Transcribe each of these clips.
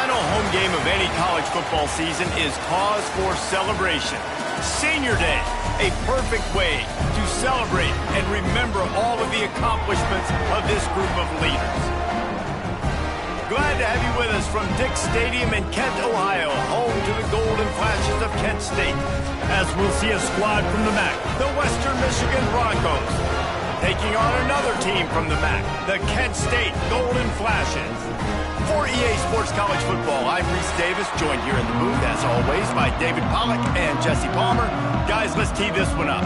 final home game of any college football season is cause for celebration. Senior Day, a perfect way to celebrate and remember all of the accomplishments of this group of leaders. Glad to have you with us from Dick's Stadium in Kent, Ohio, home to the Golden Flashes of Kent State. As we'll see a squad from the MAC, the Western Michigan Broncos, taking on another team from the MAC, the Kent State Golden Flashes. For EA Sports College Football, I'm Reese Davis, joined here in the booth, as always, by David Pollack and Jesse Palmer. Guys, let's tee this one up.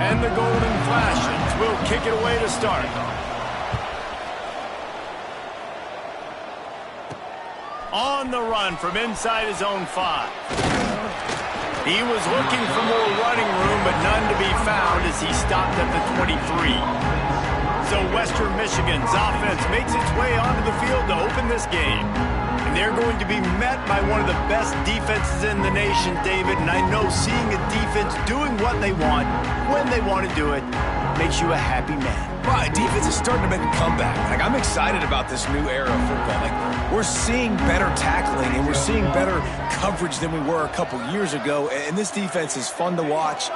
And the Golden Flashes will kick it away to start. On the run from inside his own 5. He was looking for more running room, but none to be found as he stopped at the 23. So Western Michigan's offense makes its way onto the field to open this game. And they're going to be met by one of the best defenses in the nation, David. And I know seeing a defense doing what they want, when they want to do it, makes you a happy man. Right, defense is starting to make a comeback. I'm excited about this new era of football. We're seeing better tackling, and we're seeing better coverage than we were a couple years ago. And this defense is fun to watch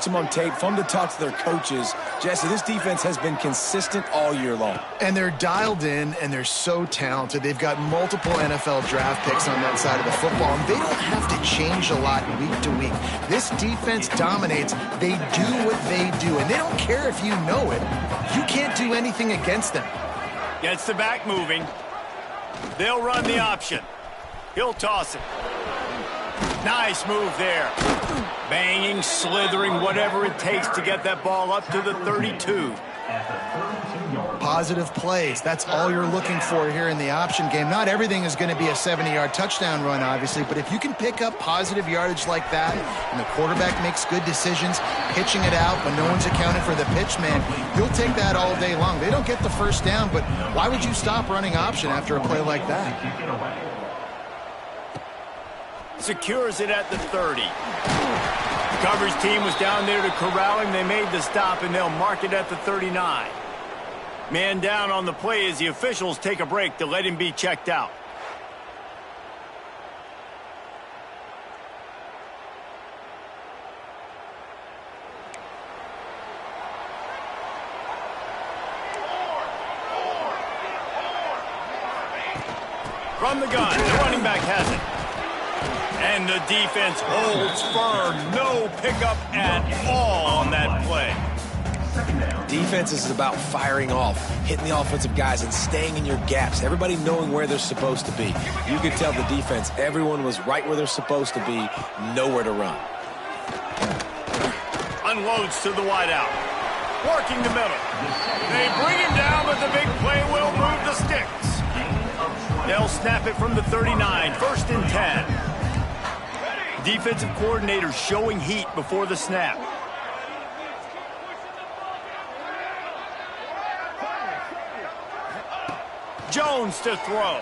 them on tape, fun to talk to their coaches. Jesse, this defense has been consistent all year long. And they're dialed in, and they're so talented. They've got multiple NFL draft picks on that side of the football, and they don't have to change a lot week to week. This defense dominates. They do what they do, and they don't care if you know it. You can't do anything against them. Gets the back moving. They'll run the option. He'll toss it. Nice move there. Banging, slithering, whatever it takes to get that ball up to the 32. Positive plays. That's all you're looking for here in the option game. Not everything is going to be a 70-yard touchdown run, obviously, but if you can pick up positive yardage like that and the quarterback makes good decisions, pitching it out when no one's accounting for the pitch man, you'll take that all day long. They don't get the first down, but why would you stop running option after a play like that? Secures it at the 30. Coverage team was down there to corral him. They made the stop, and they'll mark it at the 39. Man down on the play as the officials take a break to let him be checked out. From the gun, the running back has it. And the defense holds firm. No pickup at all on that play. Defense is about firing off, hitting the offensive guys, and staying in your gaps. Everybody knowing where they're supposed to be. You could tell the defense, everyone was right where they're supposed to be, nowhere to run. Unloads to the wideout. Working the middle. They bring him down, but the big play will move the sticks. They'll snap it from the 39, 1st and 10. Defensive coordinator showing heat before the snap. Jones to throw.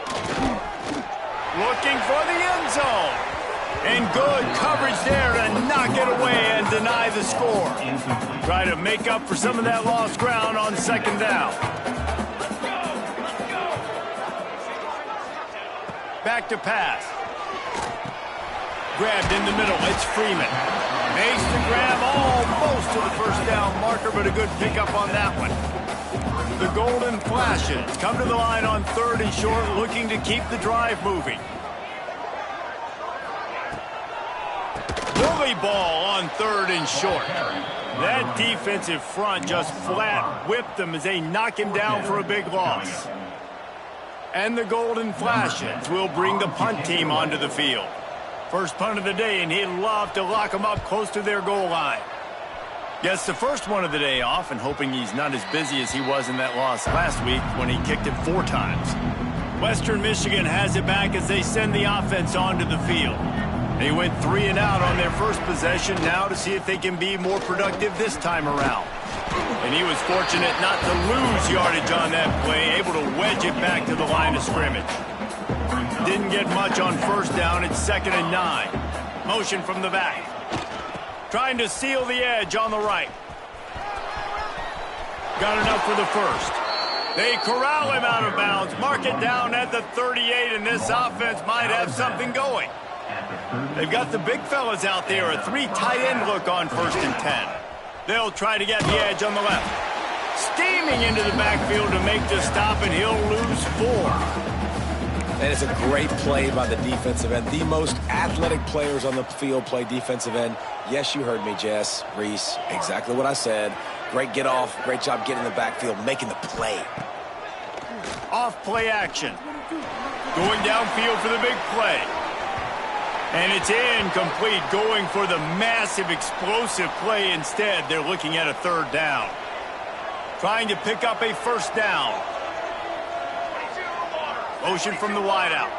Looking for the end zone. And good coverage there to knock it away and deny the score. Try to make up for some of that lost ground on 2nd down. Back to pass. Grabbed in the middle. It's Freeman. Makes the grab almost to the 1st down marker, but a good pickup on that one. The Golden Flashes come to the line on 3rd and short, looking to keep the drive moving. Bully ball on 3rd and short. That defensive front just flat whipped them as they knock him down for a big loss. And the Golden Flashes will bring the punt team onto the field. First punt of the day, and he'd love to lock them up close to their goal line. Gets the first one of the day off, and hoping he's not as busy as he was in that loss last week when he kicked it 4 times. Western Michigan has it back as they send the offense onto the field. They went 3 and out on their first possession, now to see if they can be more productive this time around. And he was fortunate not to lose yardage on that play, able to wedge it back to the line of scrimmage. Didn't get much on 1st down. It's 2nd and 9. Motion from the back. Trying to seal the edge on the right. Got enough for the first. They corral him out of bounds. Mark it down at the 38, and this offense might have something going. They've got the big fellas out there, a 3 tight end look on 1st and 10. They'll try to get the edge on the left. Steaming into the backfield to make the stop, and he'll lose 4. And it's a great play by the defensive end. The most athletic players on the field play defensive end. Yes, you heard me, Jess, Reese. Exactly what I said. Great get off. Great job getting in the backfield, making the play. Off play action. Going downfield for the big play. And it's incomplete. Going for the massive explosive play instead. They're looking at a 3rd down. Trying to pick up a 1st down. Motion from the wideout.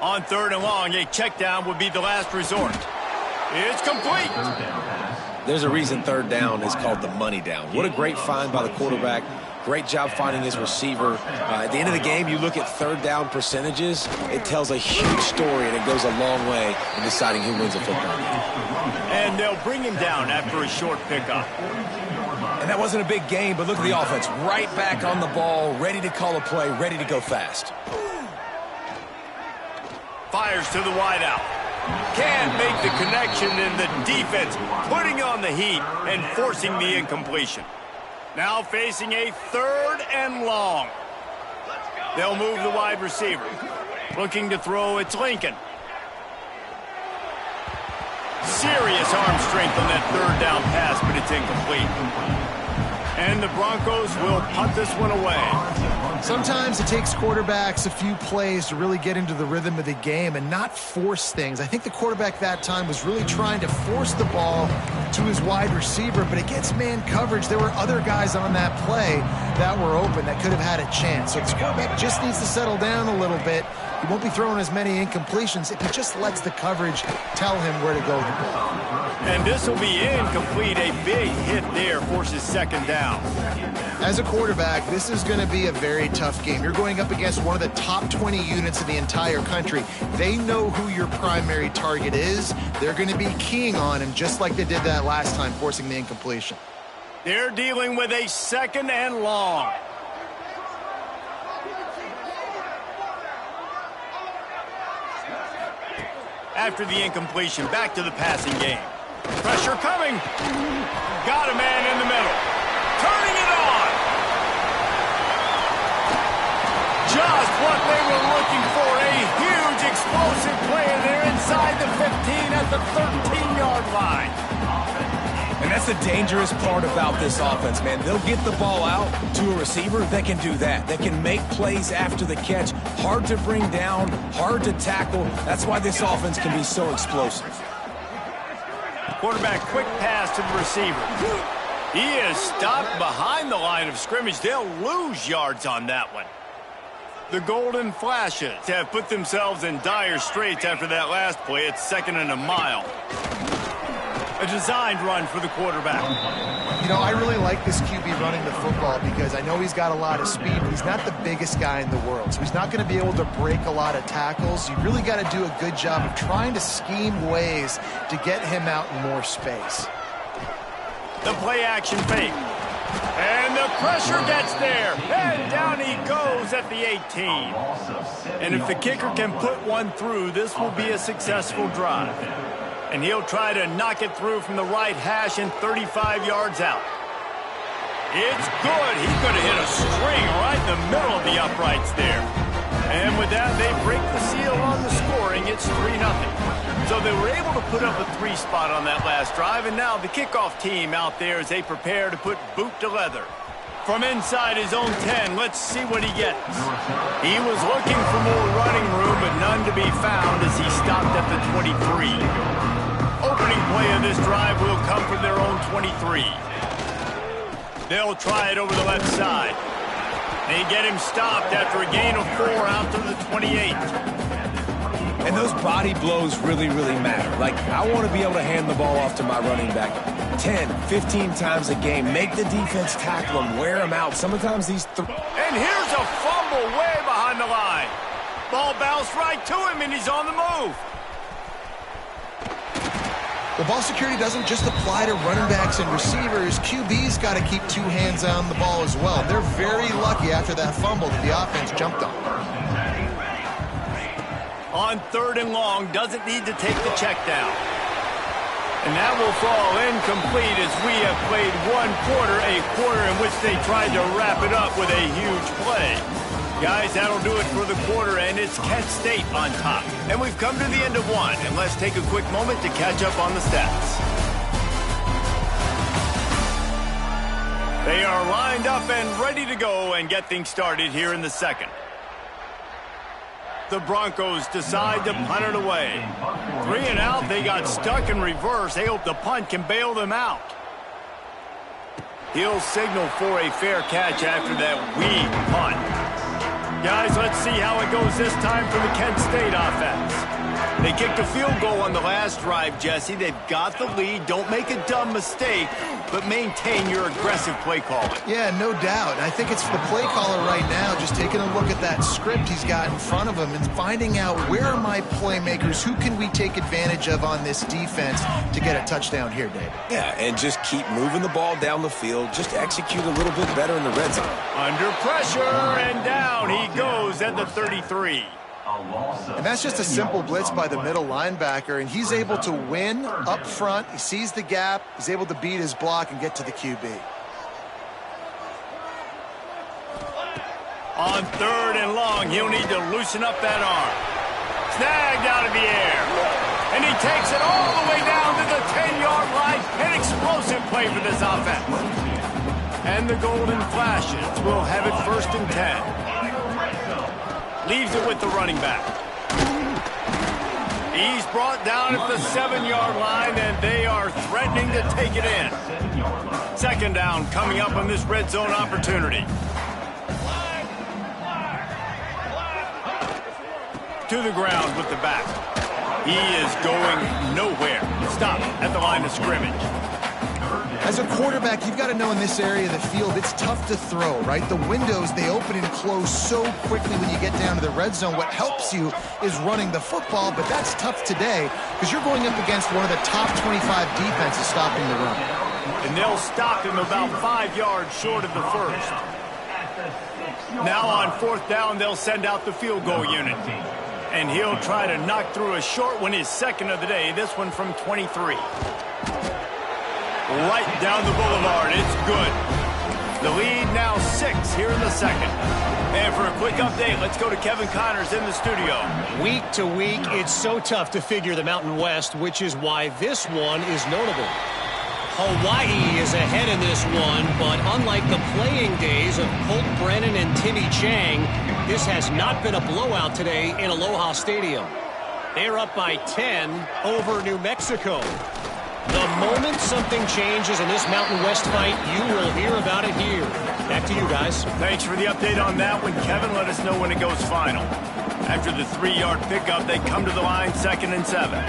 On 3rd and long, a check down would be the last resort. It's complete. There's a reason 3rd down is called the money down. What a great find by the quarterback. Great job finding his receiver. At the end of the game, you look at 3rd down percentages. It tells a huge story, and it goes a long way in deciding who wins a football game. And they'll bring him down after a short pickup. And that wasn't a big gain, but look at the offense. Right back on the ball, ready to call a play, ready to go fast. Fires to the wideout. Can't make the connection, and the defense putting on the heat and forcing the incompletion. Now facing a 3rd and long. They'll move the wide receiver. Looking to throw, it's Lincoln. Serious arm strength on that 3rd down pass, but it's incomplete. And the Broncos will punt this one away. Sometimes it takes quarterbacks a few plays to really get into the rhythm of the game and not force things. I think the quarterback that time was really trying to force the ball to his wide receiver, but against man coverage, there were other guys on that play that were open that could have had a chance. So the quarterback just needs to settle down a little bit. He won't be throwing as many incompletions if he just lets the coverage tell him where to go with the ball. And this will be incomplete. A big hit there forces 2nd down. As a quarterback, this is going to be a very tough game. You're going up against one of the top 20 units in the entire country. They know who your primary target is. They're going to be keying on him just like they did that last time, forcing the incompletion. They're dealing with a 2nd and long. After the incompletion, back to the passing game. Pressure coming. Got a man in the middle. Turning it on. Just what they were looking for. A huge explosive play, and they're inside the 15 at the 13-yard line. And that's the dangerous part about this offense, man. They'll get the ball out to a receiver. They can do that. They can make plays after the catch. Hard to bring down, hard to tackle. That's why this offense can be so explosive. Quarterback quick pass to the receiver. He is stopped behind the line of scrimmage. They'll lose yards on that one. The Golden Flashes have put themselves in dire straits after that last play. It's 2nd and a mile. A designed run for the quarterback. You know, I really like this QB running the football because I know he's got a lot of speed, but he's not the biggest guy in the world. So he's not going to be able to break a lot of tackles. You really got to do a good job of trying to scheme ways to get him out in more space. The play action fake. And the pressure gets there. And down he goes at the 18. And if the kicker can put one through, this will be a successful drive. And he'll try to knock it through from the right hash and 35 yards out. It's good. He could have hit a string right in the middle of the uprights there. And with that, they break the seal on the scoring. It's 3-0. So they were able to put up a 3 spot on that last drive, and now the kickoff team out there as they prepare to put boot to leather. From inside his own 10, let's see what he gets. He was looking for more running room, but none to be found as he stopped at the 23. Opening play of this drive will come from their own 23. They'll try it over the left side. They get him stopped after a gain of 4 out to the 28. And those body blows really, really matter. Like, I want to be able to hand the ball off to my running back 10, 15 times a game. Make the defense tackle him, wear him out. Sometimes these... And here's a fumble way behind the line. Ball bounced right to him, and he's on the move. Well, ball security doesn't just apply to running backs and receivers. QB's got to keep 2 hands on the ball as well. They're very lucky after that fumble that the offense jumped on. On 3rd and long, doesn't need to take the check down. And that will fall incomplete as we have played 1 quarter, a quarter in which they tried to wrap it up with a huge play. Guys, that'll do it for the quarter, and it's Kent State on top. And we've come to the end of 1, and let's take a quick moment to catch up on the stats. They are lined up and ready to go and get things started here in the 2nd. The Broncos decide to punt it away. 3 and out, they got stuck in reverse. They hope the punt can bail them out. He'll signal for a fair catch after that weak punt. Guys, let's see how it goes this time for the Kent State offense. They kicked a field goal on the last drive, Jesse. They've got the lead. Don't make a dumb mistake, but maintain your aggressive play calling. Yeah, no doubt. I think it's the play caller right now just taking a look at that script he's got in front of him and finding out where are my playmakers, who can we take advantage of on this defense to get a touchdown here, Dave. Yeah, and just keep moving the ball down the field. Just execute a little bit better in the red zone. Under pressure, and down he goes at the 33. And that's just a simple blitz by the middle linebacker, and he's able to win up front. He sees the gap. He's able to beat his block and get to the QB. On 3rd and long, he'll need to loosen up that arm. Snagged out of the air. And he takes it all the way down to the 10-yard line. An explosive play for this offense. And the Golden Flashes will have it 1st and 10. Leaves it with the running back. He's brought down at the 7-yard line, and they are threatening to take it in. 2nd down coming up on this red zone opportunity. To the ground with the back. He is going nowhere. Stop at the line of scrimmage. As a quarterback, you've got to know in this area of the field, it's tough to throw, right? The windows, they open and close so quickly when you get down to the red zone. What helps you is running the football, but that's tough today because you're going up against one of the top 25 defenses stopping the run. And they'll stop him about 5 yards short of the 1st. Now on 4th down, they'll send out the field goal unit. And he'll try to knock through a short one, his 2nd of the day, this one from 23. Right down the boulevard. It's good. The lead now 6 here in the 2nd. And for a quick update, let's go to Kevin Connors in the studio. Week to week, it's so tough to figure the Mountain West, which is why this one is notable. Hawaii is ahead in this one, but unlike the playing days of Colt Brennan and Timmy Chang, this has not been a blowout today in Aloha Stadium. They're up by 10 over New Mexico. The moment something changes in this Mountain West fight, you will hear about it here. Back to you guys. Thanks for the update on that one, Kevin. Let us know when it goes final. After the 3-yard pickup, they come to the line 2nd and 7.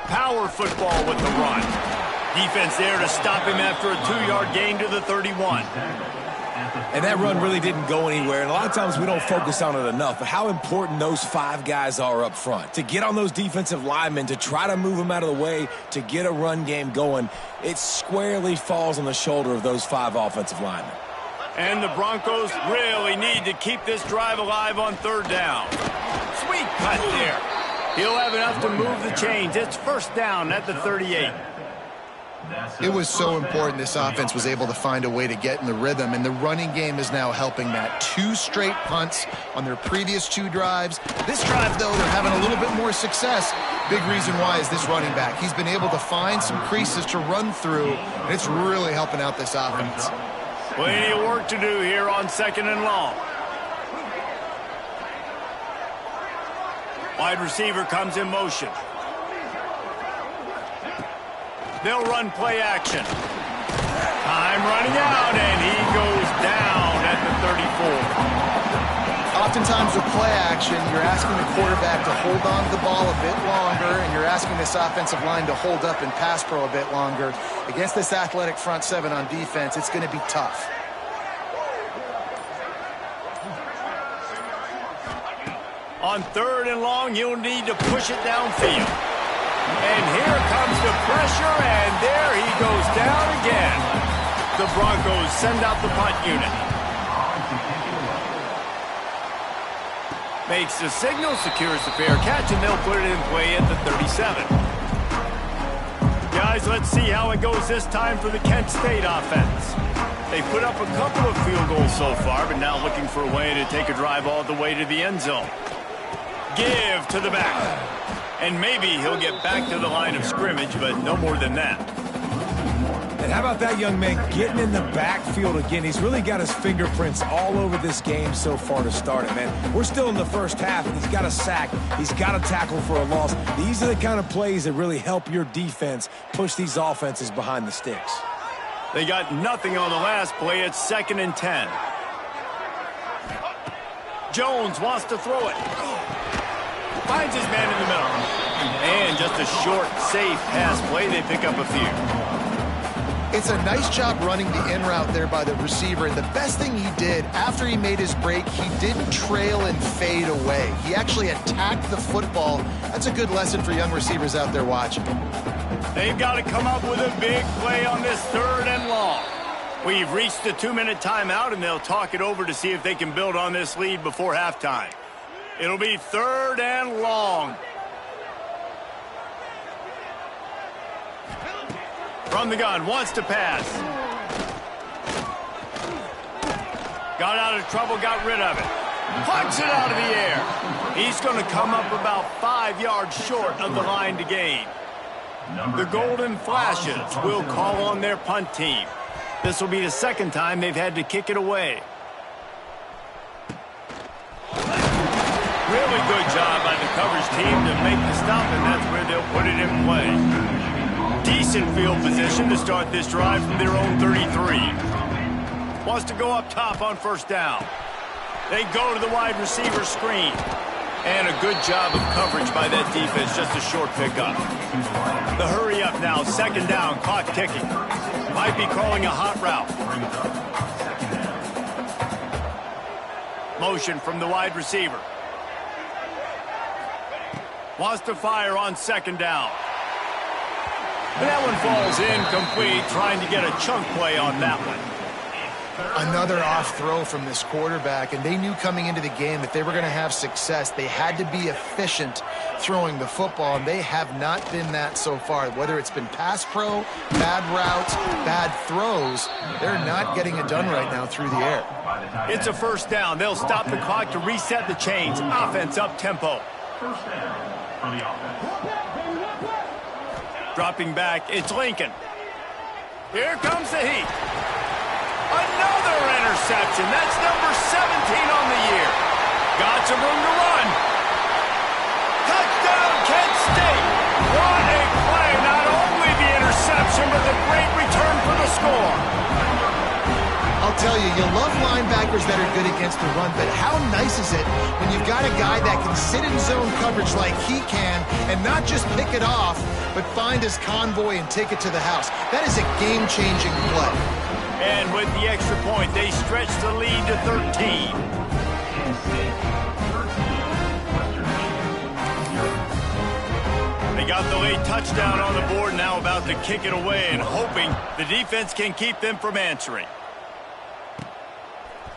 Power football with the run. Defense there to stop him after a 2-yard gain to the 31. And that run really didn't go anywhere. And a lot of times we don't focus on it enough. But how important those 5 guys are up front. To get on those defensive linemen, to try to move them out of the way, to get a run game going, it squarely falls on the shoulder of those 5 offensive linemen. And the Broncos really need to keep this drive alive on 3rd down. Sweet cut there. He'll have enough to move the chains. It's 1st down at the 38. It was so important this offense was able to find a way to get in the rhythm, and the running game is now helping that. 2 straight punts on their previous 2 drives. This drive, though, they're having a little bit more success. Big reason why is this running back. He's been able to find some creases to run through, and it's really helping out this offense. Plenty of work to do here on 2nd and long. Wide receiver comes in motion. They'll run play action. Time running out, and he goes down at the 34. Oftentimes with play action, you're asking the quarterback to hold on to the ball a bit longer, and you're asking this offensive line to hold up and pass pro a bit longer. Against this athletic front seven on defense, it's going to be tough. On 3rd and long, you'll need to push it downfield. And here comes the pressure, and there he goes down again. The Broncos send out the punt unit. Makes the signal, secures the fair catch, and they'll put it in play at the 37. Guys, let's see how it goes this time for the Kent State offense. They put up a couple of field goals so far, but now looking for a way to take a drive all the way to the end zone. Give to the back. And maybe he'll get back to the line of scrimmage, but no more than that. And how about that young man getting in the backfield again? He's really got his fingerprints all over this game so far to start it, man. We're still in the first half, and he's got a sack. He's got a tackle for a loss. These are the kind of plays that really help your defense push these offenses behind the sticks. They got nothing on the last play. It's 2nd and 10. Jones wants to throw it. Finds his man in the middle. And just a short, safe pass play. They pick up a few. It's a nice job running the in route there by the receiver. And the best thing he did after he made his break, he didn't trail and fade away. He actually attacked the football. That's a good lesson for young receivers out there watching. They've got to come up with a big play on this 3rd and long. We've reached the 2-minute timeout, and they'll talk it over to see if they can build on this lead before halftime. It'll be 3rd and long. From the gun, wants to pass. Got out of trouble, got rid of it. Punts it out of the air. He's going to come up about 5 yards short of the line to gain. The Golden Flashes will call on their punt team. This will be the 2nd time they've had to kick it away. Really good job by the coverage team to make the stop, and that's where they'll put it in play. Decent field position to start this drive from their own 33. Wants to go up top on 1st down. They go to the wide receiver screen. And a good job of coverage by that defense, just a short pickup. The hurry up now, 2nd down, clock ticking. Might be calling a hot route. Motion from the wide receiver. Wants to fire on 2nd down. And that one falls incomplete, trying to get a chunk play on that one. Another off throw from this quarterback, and they knew coming into the game that they were going to have success. They had to be efficient throwing the football, and they have not been that so far. Whether it's been pass pro, bad routes, bad throws, they're not getting it done right now through the air. It's a 1st down. They'll stop the clock to reset the chains. Offense up tempo. 1st down for the offense. Dropping back, it's Lincoln. Here comes the heat. Another interception. That's number 17 on the year. Got some room to run. Touchdown, Kent State. What a play. Not only the interception, but the great return for the score. I'll tell you, you love linebackers that are good against the run, but how nice is it when you've got a guy that can sit in zone coverage like he can and not just pick it off, but find his convoy and take it to the house. That is a game-changing play. And with the extra point, they stretch the lead to 13. They got the late touchdown on the board, now about to kick it away and hoping the defense can keep them from answering.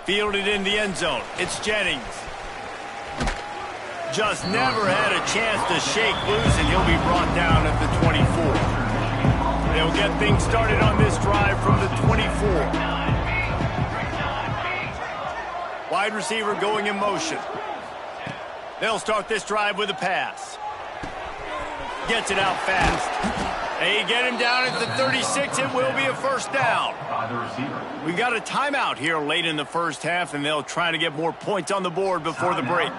Fielded in the end zone. It's Jennings. Just never had a chance to shake loose, and he'll be brought down at the 24. They'll get things started on this drive from the 24. Wide receiver going in motion. They'll start this drive with a pass. Gets it out fast. They get him down at the 36. It will be a 1st down. We got a timeout here late in the 1st half, and they'll try to get more points on the board before the break.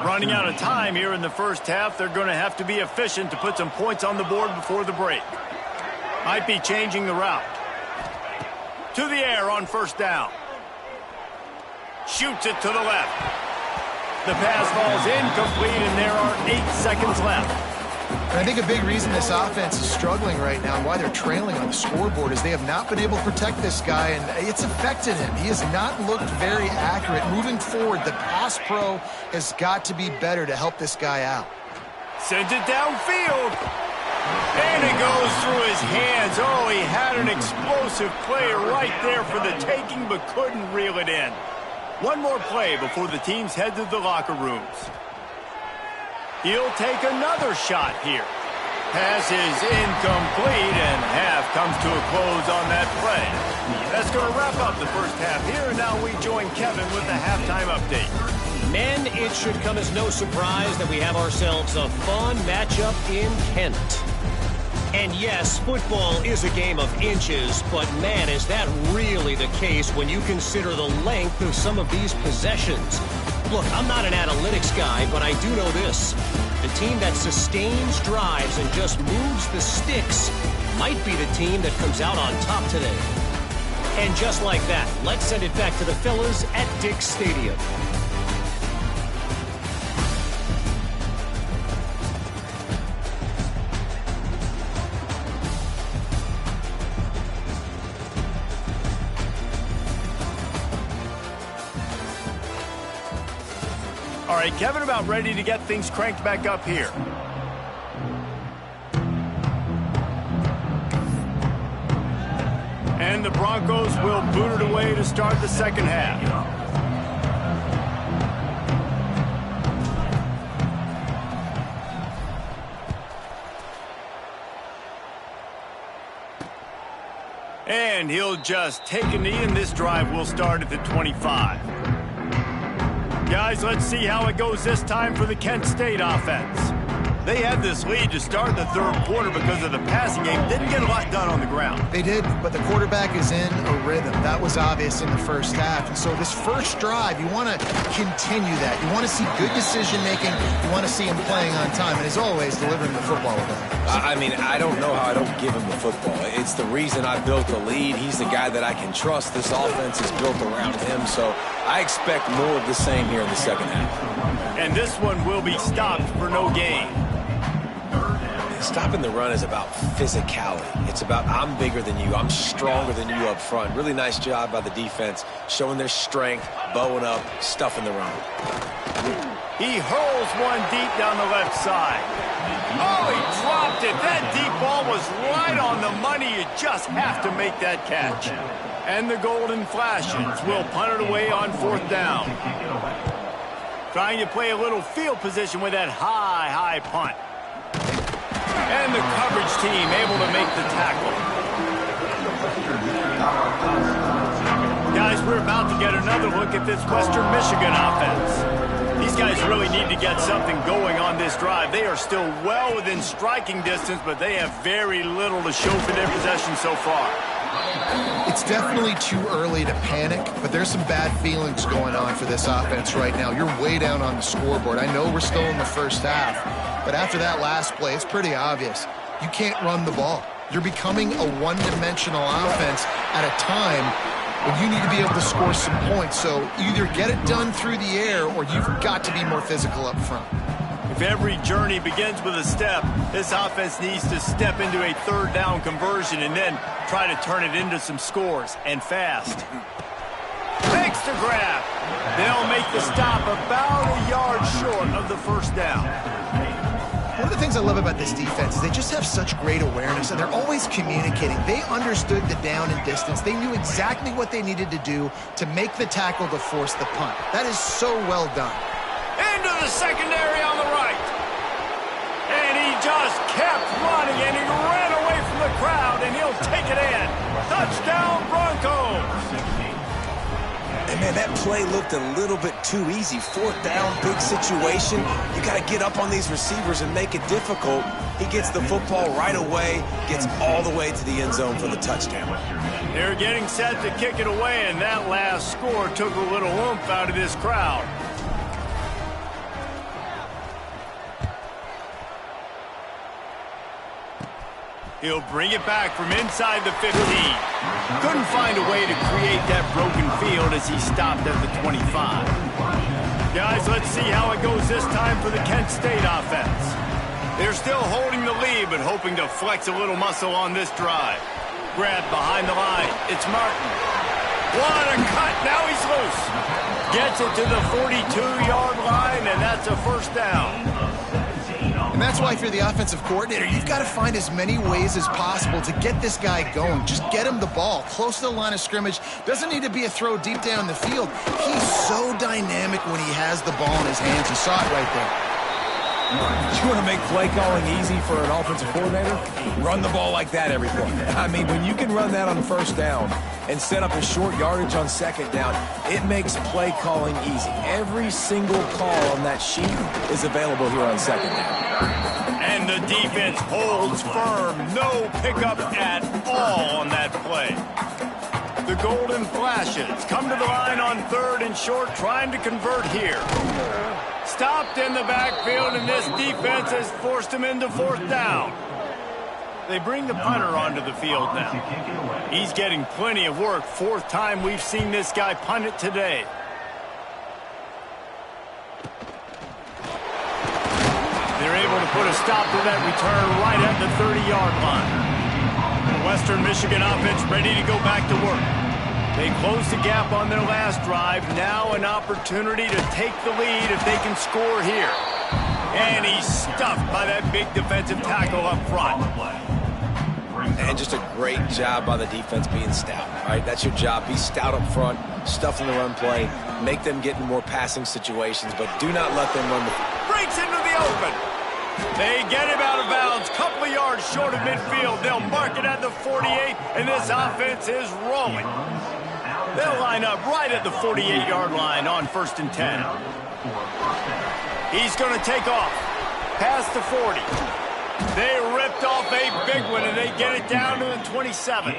Running out of time here in the 1st half, they're going to have to be efficient to put some points on the board before the break. Might be changing the route. To the air on 1st down. Shoots it to the left. The pass falls incomplete, and there are 8 seconds left. And I think a big reason this offense is struggling right now and why they're trailing on the scoreboard is they have not been able to protect this guy, and it's affected him. He has not looked very accurate. Moving forward, the pass pro has got to be better to help this guy out. Sends it downfield. And it goes through his hands. Oh, he had an explosive play right there for the taking, but couldn't reel it in. One more play before the teams head to the locker rooms. He'll take another shot here. Pass is incomplete, and half comes to a close on that play. That's going to wrap up the first half here, and now we join Kevin with the halftime update. Men, it should come as no surprise that we have ourselves a fun matchup in Kent. And yes, football is a game of inches, but man, is that really the case when you consider the length of some of these possessions. Look, I'm not an analytics guy, but I do know this. The team that sustains drives and just moves the sticks might be the team that comes out on top today. And just like that, let's send it back to the fellas at Dick's Stadium. All right, Kevin, about ready to get things cranked back up here. And the Broncos will boot it away to start the second half. And he'll just take a knee, and this drive will start at the 25. Guys, let's see how it goes this time for the Kent State offense. They had this lead to start the third quarter because of the passing game. Didn't get a lot done on the ground. They did, but the quarterback is in a rhythm. That was obvious in the first half. And so this first drive, you want to continue that. You want to see good decision-making. You want to see him playing on time. And as always, delivering the football with him. I mean, I don't know how I don't give him the football. It's the reason I built the lead. He's the guy that I can trust. This offense is built around him, so I expect more of the same here in the second half. And this one will be stopped for no gain. Stopping the run is about physicality. It's about I'm bigger than you. I'm stronger than you up front. Really nice job by the defense, showing their strength, bowing up, stuffing the run. He hurls one deep down the left side. Oh, he dropped it. That deep ball was right on the money. You just have to make that catch. And the Golden Flashes will punt it away on fourth down. Trying to play a little field position with that high punt. And the coverage team able to make the tackle. Guys, we're about to get another look at this Western Michigan offense. These guys really need to get something going on this drive. They are still well within striking distance, but they have very little to show for their possession so far. It's definitely too early to panic, but there's some bad feelings going on for this offense right now. You're way down on the scoreboard. I know we're still in the first half, but after that last play, it's pretty obvious. You can't run the ball. You're becoming a one-dimensional offense at a time when you need to be able to score some points. So either get it done through the air or you've got to be more physical up front. If every journey begins with a step, this offense needs to step into a third down conversion and then try to turn it into some scores, and fast. Makes the grab. They'll make the stop about a yard short of the first down. One of the things I love about this defense is they just have such great awareness, and they're always communicating. They understood the down and distance. They knew exactly what they needed to do to make the tackle to force the punt. That is so well done. Into the secondary on the right. And he just kept running, and he ran away from the crowd, and he'll take it in. Touchdown, Broncos. And man, that play looked a little bit too easy. Fourth down, big situation. You got to get up on these receivers and make it difficult. He gets the football right away, gets all the way to the end zone for the touchdown. They're getting set to kick it away, and that last score took a little oomph out of this crowd. He'll bring it back from inside the 15. Couldn't find a way to create that broken field as he stopped at the 25. Guys, let's see how it goes this time for the Kent State offense. They're still holding the lead, but hoping to flex a little muscle on this drive. Grabbed behind the line. It's Martin. What a cut. Now he's loose. Gets it to the 42-yard line, and that's a first down. And that's why if you're the offensive coordinator, you've got to find as many ways as possible to get this guy going. Just get him the ball close to the line of scrimmage. Doesn't need to be a throw deep down the field. He's so dynamic when he has the ball in his hands. You saw it right there. You want to make play calling easy for an offensive coordinator? Run the ball like that every play. I mean, when you can run that on first down and set up a short yardage on second down, it makes play calling easy. Every single call on that sheet is available here on second down. And the defense holds firm. No pickup at all on that play. The Golden Flashes come to the line on third and short, trying to convert here. Stopped in the backfield, and this defense has forced him into fourth down. They bring the punter onto the field now. He's getting plenty of work. Fourth time we've seen this guy punt it today. They're able to put a stop to that return right at the 30-yard line. The Western Michigan offense ready to go back to work. They closed the gap on their last drive. Now an opportunity to take the lead if they can score here. And he's stuffed by that big defensive tackle up front. And just a great job by the defense being stout, right? That's your job. Be stout up front, stuff in the run play, make them get in more passing situations, but do not let them run the... Breaks into the open. They get him out of bounds. Couple of yards short of midfield. They'll mark it at the 48, and this offense is rolling. They'll line up right at the 48-yard line on 1st and 10. He's going to take off. Past the 40. They ripped off a big one, and they get it down to the 27.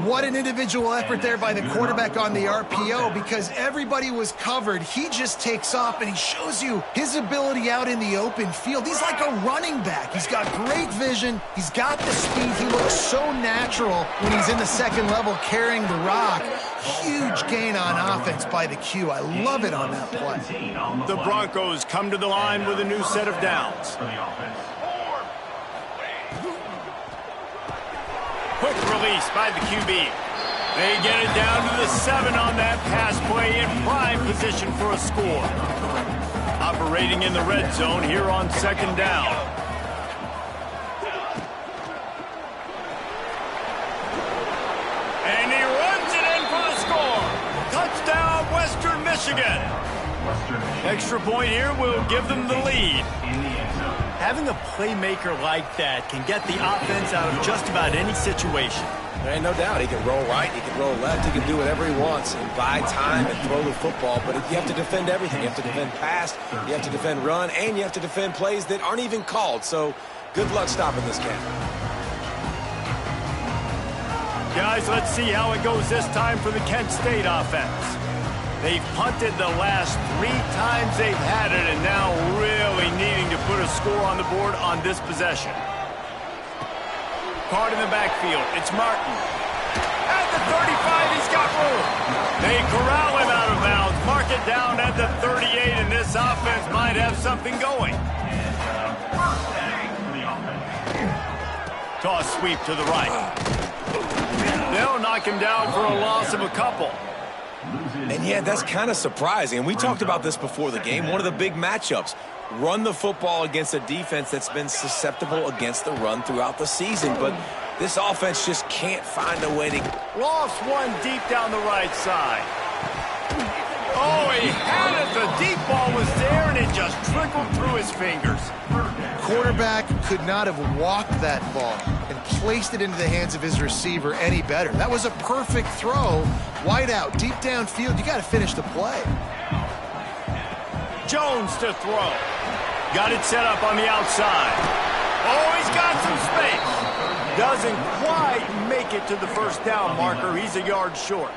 What an individual effort there by the quarterback on the RPO, because everybody was covered. He just takes off, and he shows you his ability out in the open field. He's like a running back. He's got great vision. He's got the speed. He looks so natural when he's in the second level carrying the rock. Huge gain on offense by the Q. I love it on that play. The Broncos come to the line with a new set of downs. Quick release by the QB. They get it down to the 7 on that pass play in prime position for a score. Operating in the red zone here on 2nd down. And he runs it in for the score. Touchdown, Western Michigan. Extra point here will give them the lead. Having a playmaker like that can get the offense out of just about any situation. There ain't no doubt. He can roll right, he can roll left, he can do whatever he wants and buy time and throw the football. But you have to defend everything. You have to defend pass, you have to defend run, and you have to defend plays that aren't even called. So good luck stopping this cat. Guys, let's see how it goes this time for the Kent State offense. They've punted the last 3 times they've had it, and now really needing to put a score on the board on this possession. Card in the backfield. It's Martin. At the 35, he's got room. They corral him out of bounds. Mark it down at the 38, and this offense might have something going. Toss sweep to the right. They'll knock him down for a loss of a couple. And yeah, that's kind of surprising. And we talked about this before the game. One of the big matchups. Run the football against a defense that's been susceptible against the run throughout the season. But this offense just can't find a way to... Lost one deep down the right side. Oh, he had it. The deep ball was there, and it just trickled through his fingers. Quarterback could not have walked that ball and placed it into the hands of his receiver any better. That was a perfect throw. Wide out, deep downfield. You got to finish the play. Jones to throw. Got it set up on the outside. Oh, he's got some space. Doesn't quite make it to the first down marker. He's a yard short.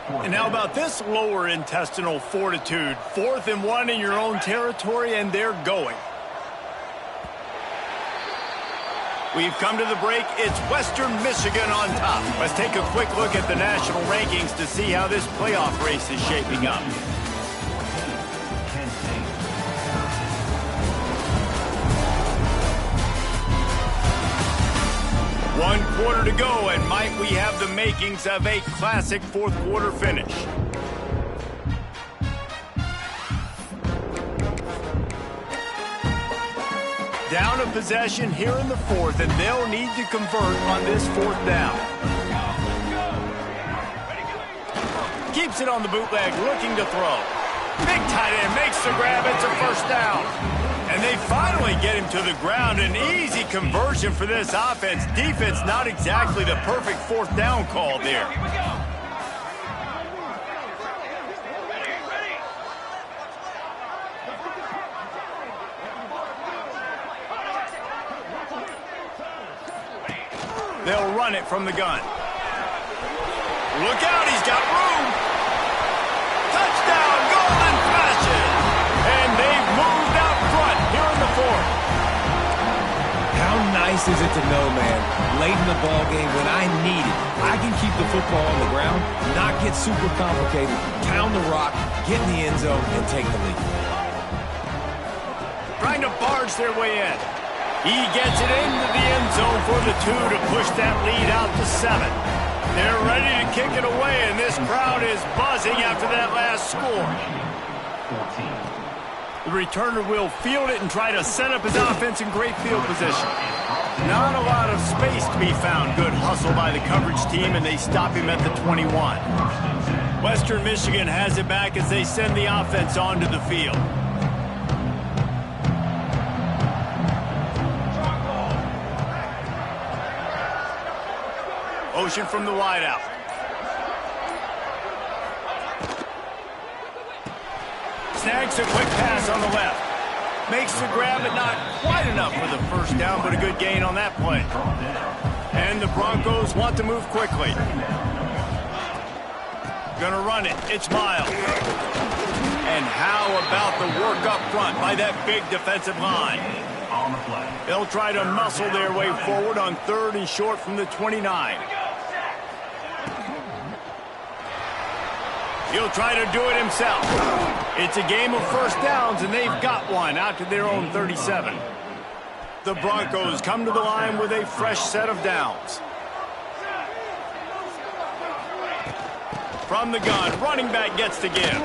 And how about this lower intestinal fortitude? 4th and 1 in your own territory, and they're going. We've come to the break. It's Western Michigan on top. Let's take a quick look at the national rankings to see how this playoff race is shaping up. quarter to go, and might we have the makings of a classic fourth quarter finish. Down a possession here in the fourth, and they'll need to convert on this fourth down. Keeps it on the bootleg, looking to throw. Big tight end makes the grab. It's a first down. And they finally get him to the ground. An easy conversion for this offense. Defense not exactly the perfect fourth down call there. They'll run it from the gun. Look out, he's got room. Touchdown, Golden Flashes. And they've moved out front here in the fourth. How nice is it to know, man, late in the ball game when I need it, I can keep the football on the ground, not get super complicated, pound the rock, get in the end zone, and take the lead. Trying to barge their way in. He gets it into the end zone for the 2 to push that lead out to 7. They're ready to kick it away, and this crowd is buzzing after that last score. The returner will field it and try to set up his offense in great field position. Not a lot of space to be found. Good hustle by the coverage team, and they stop him at the 21. Western Michigan has it back as they send the offense onto the field. Ocean from the wideout. Snags a quick pass on the left. Makes the grab, but not quite enough for the first down, but a good gain on that play. And the Broncos want to move quickly. Gonna run it. It's Miles. And how about the work up front by that big defensive line? They'll try to muscle their way forward on 3rd and short from the 29. He'll try to do it himself. It's a game of first downs, and they've got one out to their own 37. The Broncos come to the line with a fresh set of downs. From the gun, running back gets the give.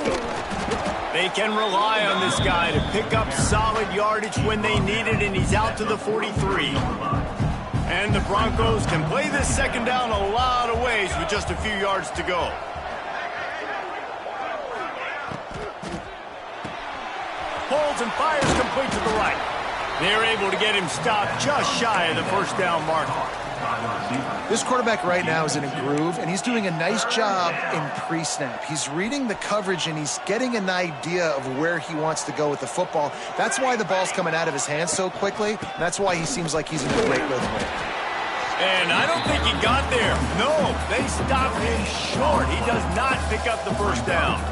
They can rely on this guy to pick up solid yardage when they need it, and he's out to the 43. And the Broncos can play this second down a lot of ways with just a few yards to go. Pulls and fires complete to the right. They're able to get him stopped just shy of the first down marker. This quarterback right now is in a groove, and he's doing a nice job in pre-snap. He's reading the coverage, and he's getting an idea of where he wants to go with the football. That's why the ball's coming out of his hands so quickly. That's why he seems like he's in a great rhythm. And I don't think he got there. No, they stopped him short. He does not pick up the first down.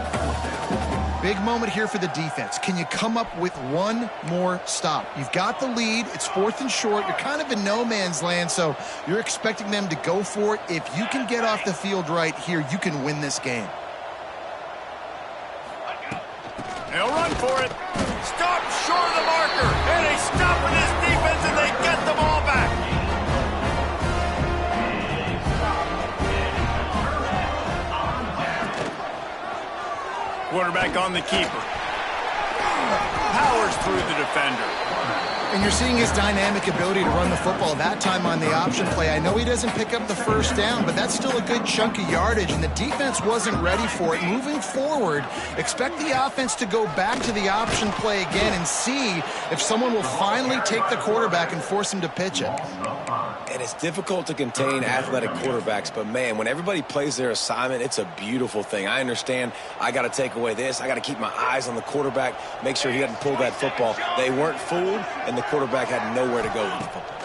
Big moment here for the defense. Can you come up with one more stop? You've got the lead. It's 4th and short. You're kind of in no man's land, so you're expecting them to go for it. If you can get off the field right here, you can win this game. They'll run for it. Stop short of the marker. And they stop with this defense, and they get the ball back. Quarterback on the keeper. Powers through the defender. And you're seeing his dynamic ability to run the football, that time on the option play. I know he doesn't pick up the first down, but that's still a good chunk of yardage, and the defense wasn't ready for it. Moving forward, expect the offense to go back to the option play again and see if someone will finally take the quarterback and force him to pitch it. And it's difficult to contain athletic quarterbacks, but man, when everybody plays their assignment, it's a beautiful thing. I understand I got to take away this. I got to keep my eyes on the quarterback, make sure he doesn't pull that football. They weren't fooled, and the quarterback had nowhere to go with the football.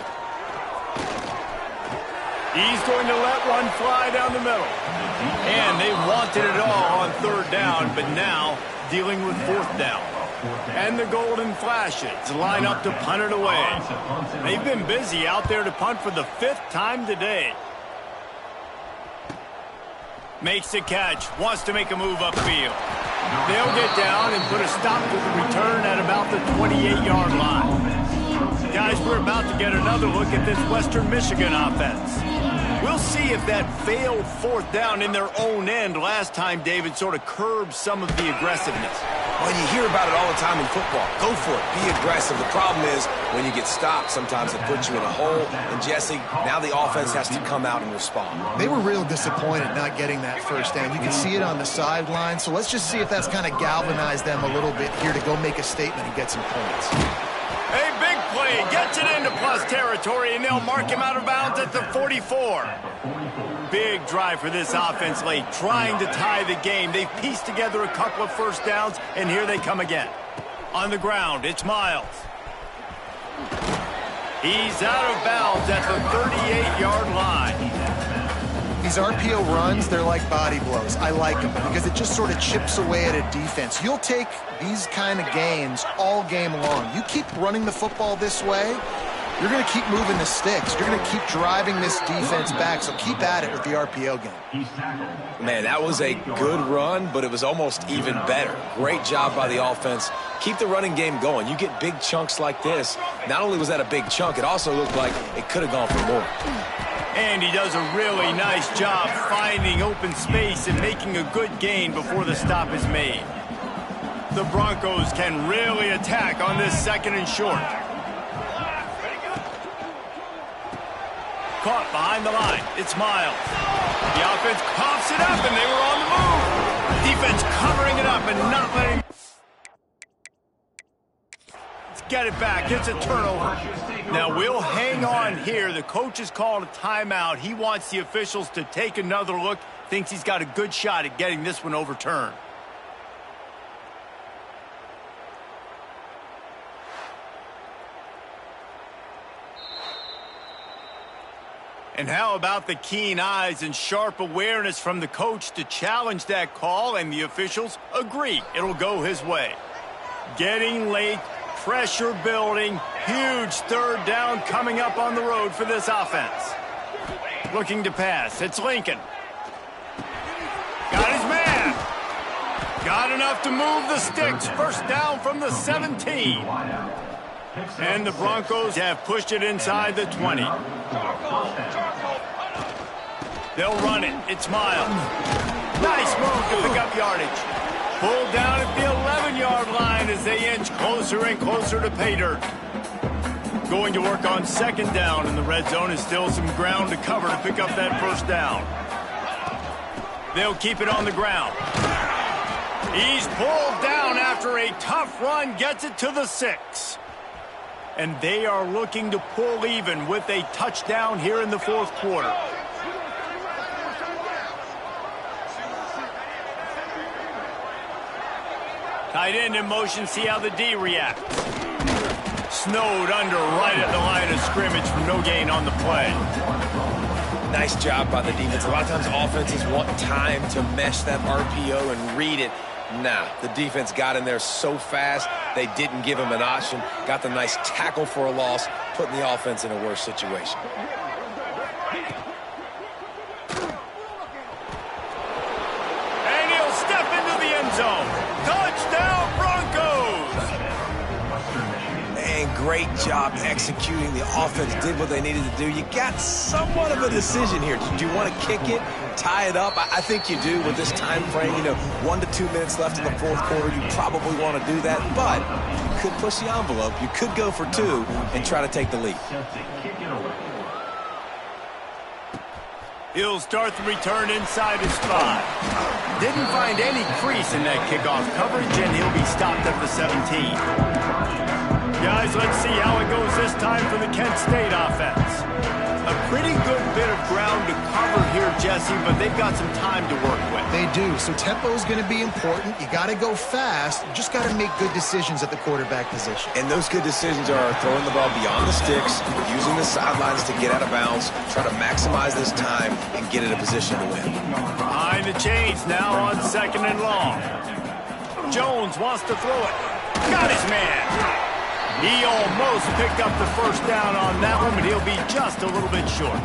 He's going to let one fly down the middle. And they wanted it all on 3rd down, but now dealing with 4th down. And the Golden Flashes line up to punt it away. They've been busy out there to punt for the 5th time today. Makes the catch, wants to make a move upfield. They'll get down and put a stop to the return at about the 28-yard line. Guys, we're about to get another look at this Western Michigan offense. We'll see if that failed fourth down in their own end last time, David, sort of curbed some of the aggressiveness. Well, you hear about it all the time in football. Go for it. Be aggressive. The problem is when you get stopped, sometimes it puts you in a hole. And, Jesse, now the offense has to come out and respond. They were real disappointed not getting that first down. You can see it on the sideline. So let's just see if that's kind of galvanized them a little bit here to go make a statement and get some points. A big play gets it into plus territory, and they'll mark him out of bounds at the 44. Big drive for this offense late, trying to tie the game. They've pieced together a couple of first downs, and here they come again. On the ground, it's Miles. He's out of bounds at the 38-yard line. These RPO runs, they're like body blows. I like them because it just sort of chips away at a defense. You'll take these kind of gains all game long. You keep running the football this way, you're going to keep moving the sticks. You're going to keep driving this defense back, so keep at it with the RPO game. Man, that was a good run, but it was almost even better. Great job by the offense. Keep the running game going. You get big chunks like this. Not only was that a big chunk, it also looked like it could have gone for more. And he does a really nice job finding open space and making a good gain before the stop is made. The Broncos can really attack on this second and short. Caught behind the line. It's Miles. The offense coughs it up, and they were on the move. Defense covering it up and not letting... Let's get it back. It's a turnover. Now, we'll hang on here. The coach has called a timeout. He wants the officials to take another look. Thinks he's got a good shot at getting this one overturned. And how about the keen eyes and sharp awareness from the coach to challenge that call, and the officials agree it'll go his way. Getting late, pressure building, huge third down coming up on the road for this offense. Looking to pass, it's Lincoln. Got his man. Got enough to move the sticks. First down from the 17. And the Broncos have pushed it inside the 20. They'll run it. It's Miles. Nice move to pick up yardage. Pulled down at the 11-yard line as they inch closer and closer to pay dirt. Going to work on second down, and the red zone is still some ground to cover to pick up that first down. They'll keep it on the ground. He's pulled down after a tough run, gets it to the 6. And they are looking to pull even with a touchdown here in the fourth quarter. Tight end in motion, see how the D reacts. Snowed under right at the line of scrimmage for no gain on the play. Nice job by the defense. A lot of times offenses want time to mesh that RPO and read it. Nah, the defense got in there so fast, they didn't give him an option. Got the nice tackle for a loss, putting the offense in a worse situation. And he'll step into the end zone. Touchdown, Broncos! Man, great job executing. The offense did what they needed to do. You got somewhat of a decision here. Do you want to kick it, tie it up? I think you do with this time frame. 1 to 2 minutes left in the fourth quarter. You probably want to do that, but you could push the envelope. You could go for 2 and try to take the lead. He'll start the return inside his 5. Didn't find any crease in that kickoff coverage, and he'll be stopped at the 17. Guys, let's see how it goes this time for the Kent State offense. A pretty good bit of ground to cover here, Jesse, but they've got some time to work with. They do, so tempo is going to be important. You got to go fast. You just got to make good decisions at the quarterback position. And those good decisions are throwing the ball beyond the sticks, using the sidelines to get out of bounds, try to maximize this time, and get in a position to win. Behind the chains now on second and long. Jones wants to throw it. Got his man. He almost picked up the first down on that one, but he'll be just a little bit short.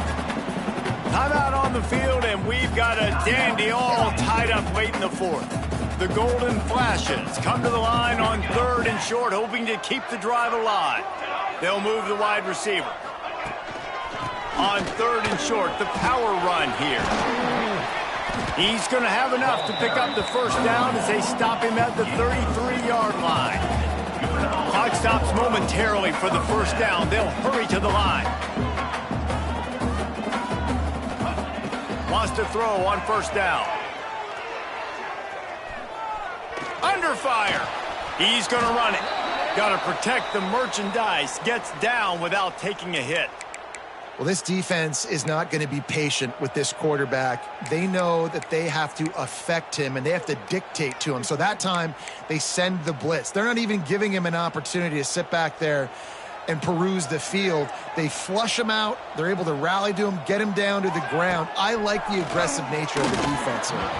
Timeout on the field, and we've got a dandy all tied up late in the fourth. The Golden Flashes come to the line on third and short, hoping to keep the drive alive. They'll move the wide receiver. On 3rd and short, the power run here. He's going to have enough to pick up the first down as they stop him at the 33-yard line. Clock stops momentarily for the first down. They'll hurry to the line. Wants to throw on first down. Under fire. He's going to run it. Got to protect the merchandise. Gets down without taking a hit. Well, this defense is not going to be patient with this quarterback. They know that they have to affect him, and they have to dictate to him. So that time, they send the blitz. They're not even giving him an opportunity to sit back there and peruse the field. They flush him out. They're able to rally to him, get him down to the ground. I like the aggressive nature of the defense here.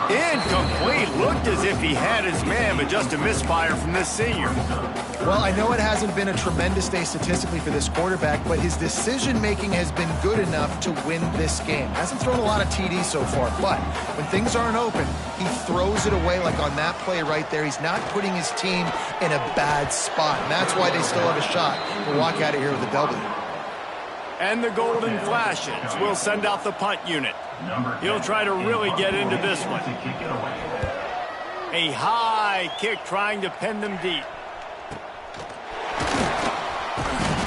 Incomplete. Looked as if he had his man, but just a misfire from this senior. Well, I know it hasn't been a tremendous day statistically for this quarterback, but his decision-making has been good enough to win this game. Hasn't thrown a lot of TDs so far, but when things aren't open, he throws it away like on that play right there. He's not putting his team in a bad spot, and that's why they still have a shot to walk out of here with a W. And the Golden Flashes will send out the punt unit. He'll try to really get into this one. A high kick trying to pin them deep.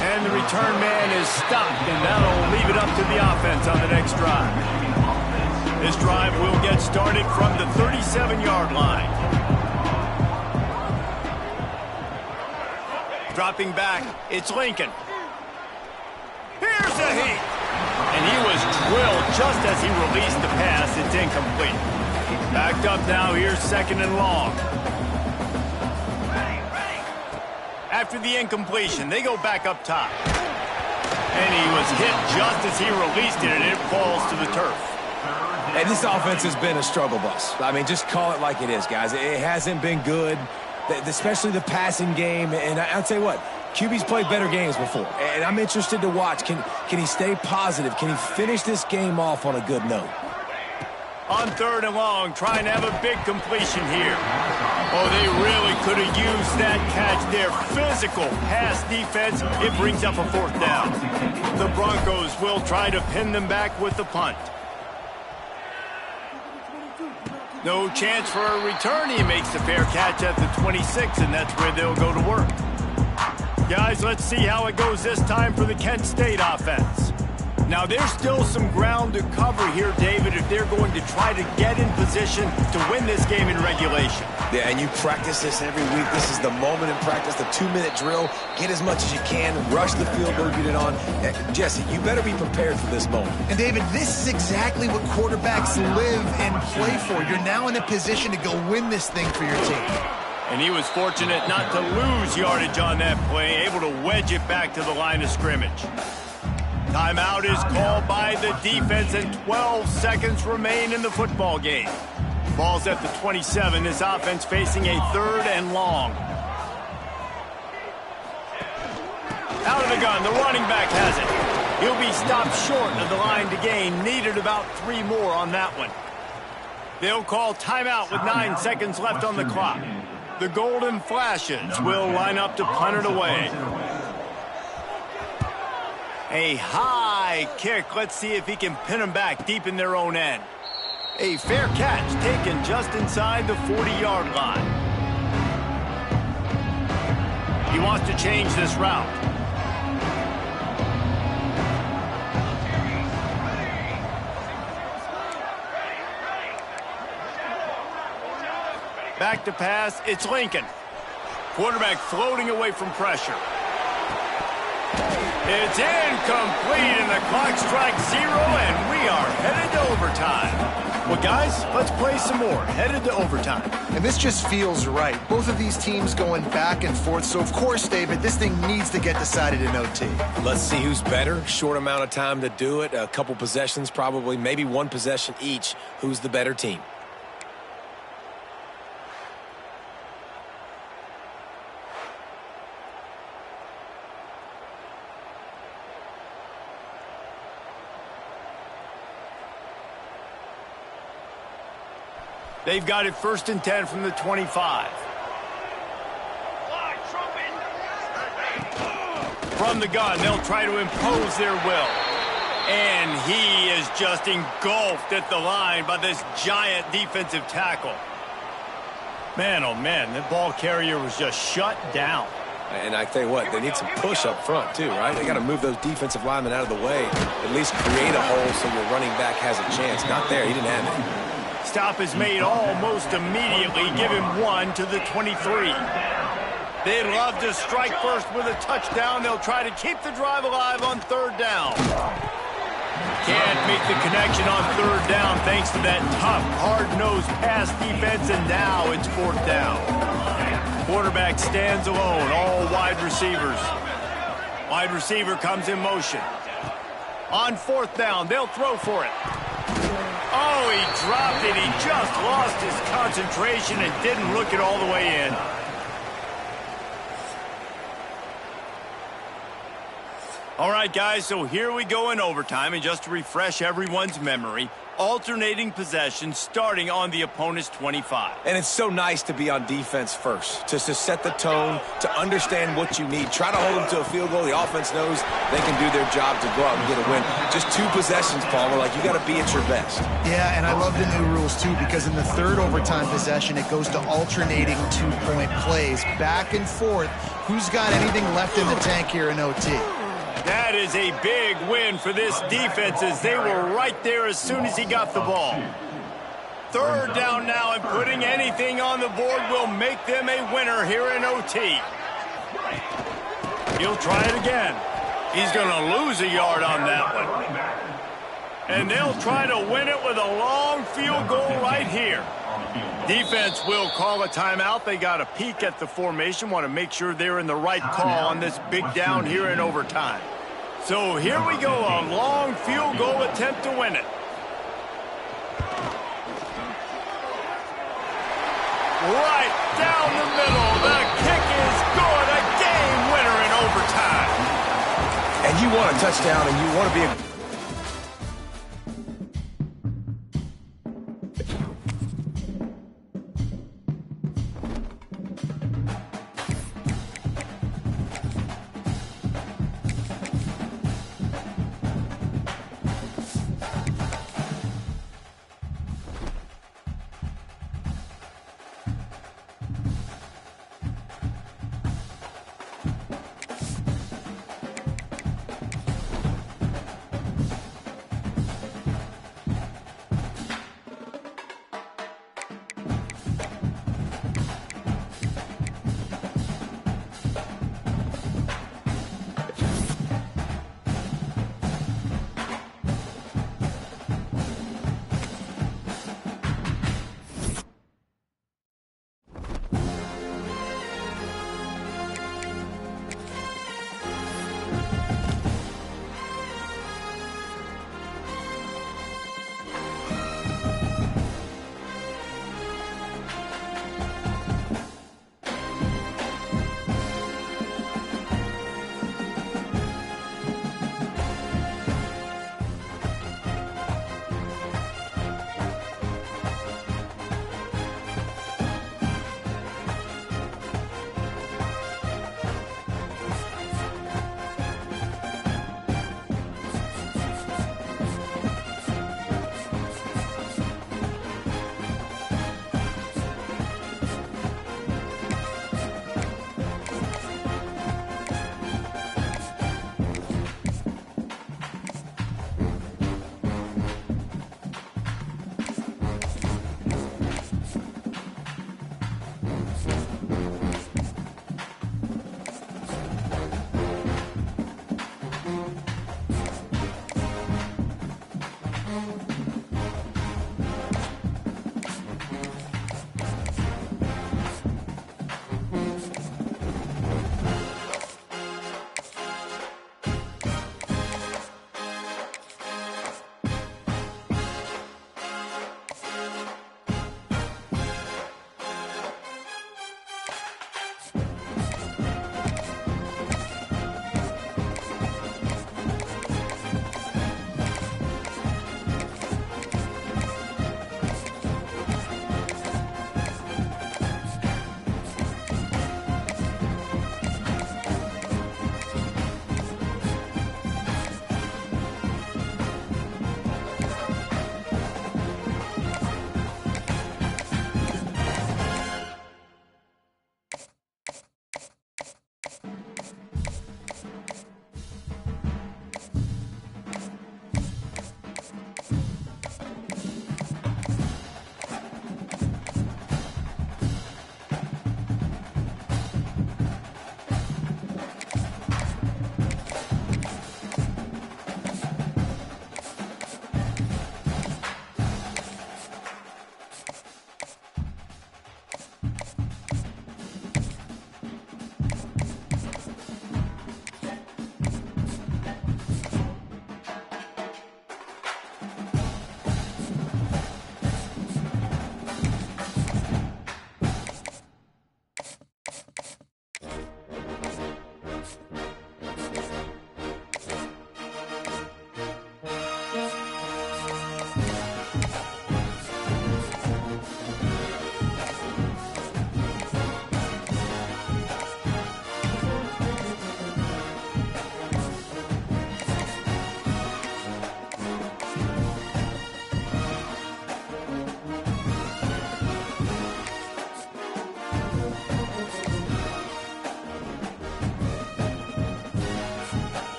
And the return man is stopped, and that'll leave it up to the offense on the next drive. This drive will get started from the 37-yard line. Dropping back, it's Lincoln. Here's a heat. And he was drilled just as he released the pass. It's incomplete. Backed up now, here's 2nd and long. After the incompletion, they go back up top. And he was hit just as he released it, and it falls to the turf. And this offense has been a struggle bus. I mean, just call it like it is, guys. It hasn't been good, especially the passing game. And I'll tell you what, QB's played better games before. And I'm interested to watch. Can he stay positive? Can he finish this game off on a good note? On 3rd and long, trying to have a big completion here. Oh, they really could have used that catch there. Physical pass defense. It brings up a 4th down. The Broncos will try to pin them back with the punt. No chance for a return. He makes the fair catch at the 26, and that's where they'll go to work. Guys, let's see how it goes this time for the Kent State offense. Now, there's still some ground to cover here, David, if they're going to try to get in position to win this game in regulation. Yeah, and you practice this every week. This is the moment in practice, the 2-minute drill. Get as much as you can. Rush the field goal, get it on. Jesse, you better be prepared for this moment. And, David, this is exactly what quarterbacks live and play for. You're now in a position to go win this thing for your team. And he was fortunate not to lose yardage on that play, able to wedge it back to the line of scrimmage. Timeout is called by the defense, and 12 seconds remain in the football game. Ball's at the 27. This offense facing a 3rd and long. Out of the gun, the running back has it. He'll be stopped short of the line to gain. Needed about 3 more on that one. They'll call timeout with 9 seconds left on the clock. The Golden Flashes will line up to punt it away. A high kick. Let's see if he can pin them back deep in their own end. A fair catch taken just inside the 40-yard line. He wants to change this route. Back to pass, it's Lincoln. Quarterback floating away from pressure. It's incomplete, and the clock strikes 0, and we are headed to overtime. Well, guys, let's play some more. Headed to overtime. And this just feels right. Both of these teams going back and forth. So, of course, David, this thing needs to get decided in OT. Let's see who's better. Short amount of time to do it. A couple possessions, probably, maybe 1 possession each. Who's the better team? They've got it 1st and 10 from the 25. From the gun, they'll try to impose their will. And he is just engulfed at the line by this giant defensive tackle. Man, oh man, the ball carrier was just shut down. And I tell you what, they need some push up front too, right? They got to move those defensive linemen out of the way, at least create a hole so your running back has a chance. Not there, he didn't have it. Stop is made almost immediately. Give him 1 to the 23. They'd love to strike first with a touchdown. They'll try to keep the drive alive on 3rd down. Can't make the connection on 3rd down thanks to that tough, hard-nosed pass defense, and now it's 4th down. Quarterback stands alone, all wide receivers. Wide receiver comes in motion. On 4th down, they'll throw for it. Oh, he dropped it. He just lost his concentration and didn't look it all the way in. All right, guys, so here we go in overtime, and just to refresh everyone's memory, alternating possession starting on the opponent's 25. And it's so nice to be on defense first, just to set the tone, to understand what you need. Try to hold them to a field goal. The offense knows they can do their job to go out and get a win. Just 2 possessions, Palmer, like you got to be at your best. Yeah, and I love the new rules, too, because in the 3rd overtime possession, it goes to alternating 2-point plays, back and forth. Who's got anything left in the tank here in OT? That is a big win for this defense, as they were right there as soon as he got the ball. 3rd down now, and putting anything on the board will make them a winner here in OT. He'll try it again. He's going to lose a yard on that one. And they'll try to win it with a long field goal right here. Defense will call a timeout. They got a peek at the formation, want to make sure they're in the right call on this big down here in overtime. So here we go, a long field goal attempt to win it. Right down the middle. The kick is good. A game winner in overtime. And you want a touchdown, and you want to be a...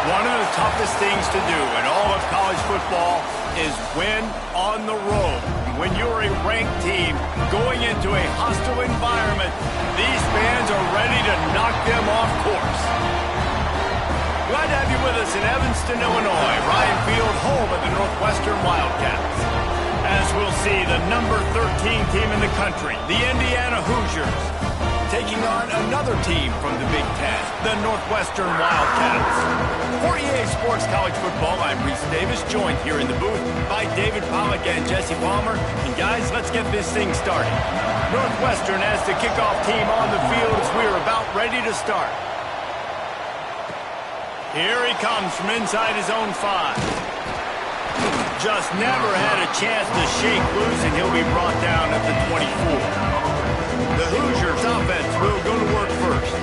One of the toughest things to do in all of college football is win on the road. When you're a ranked team going into a hostile environment, these fans are ready to knock them off course. Glad to have you with us in Evanston, Illinois. Ryan Field, home of the Northwestern Wildcats. As we'll see, the number 13 team in the country, the Indiana Hoosiers, taking on another team from the Big Ten, the Northwestern Wildcats. For EA Sports College Football, I'm Reese Davis, joined here in the booth by David Pollack and Jesse Palmer. And guys, let's get this thing started. Northwestern has the kickoff team on the field as we are about ready to start. Here he comes from inside his own 5. Just never had a chance to shake loose, and he'll be brought down at the 24. The Hoosiers offense will go to work first.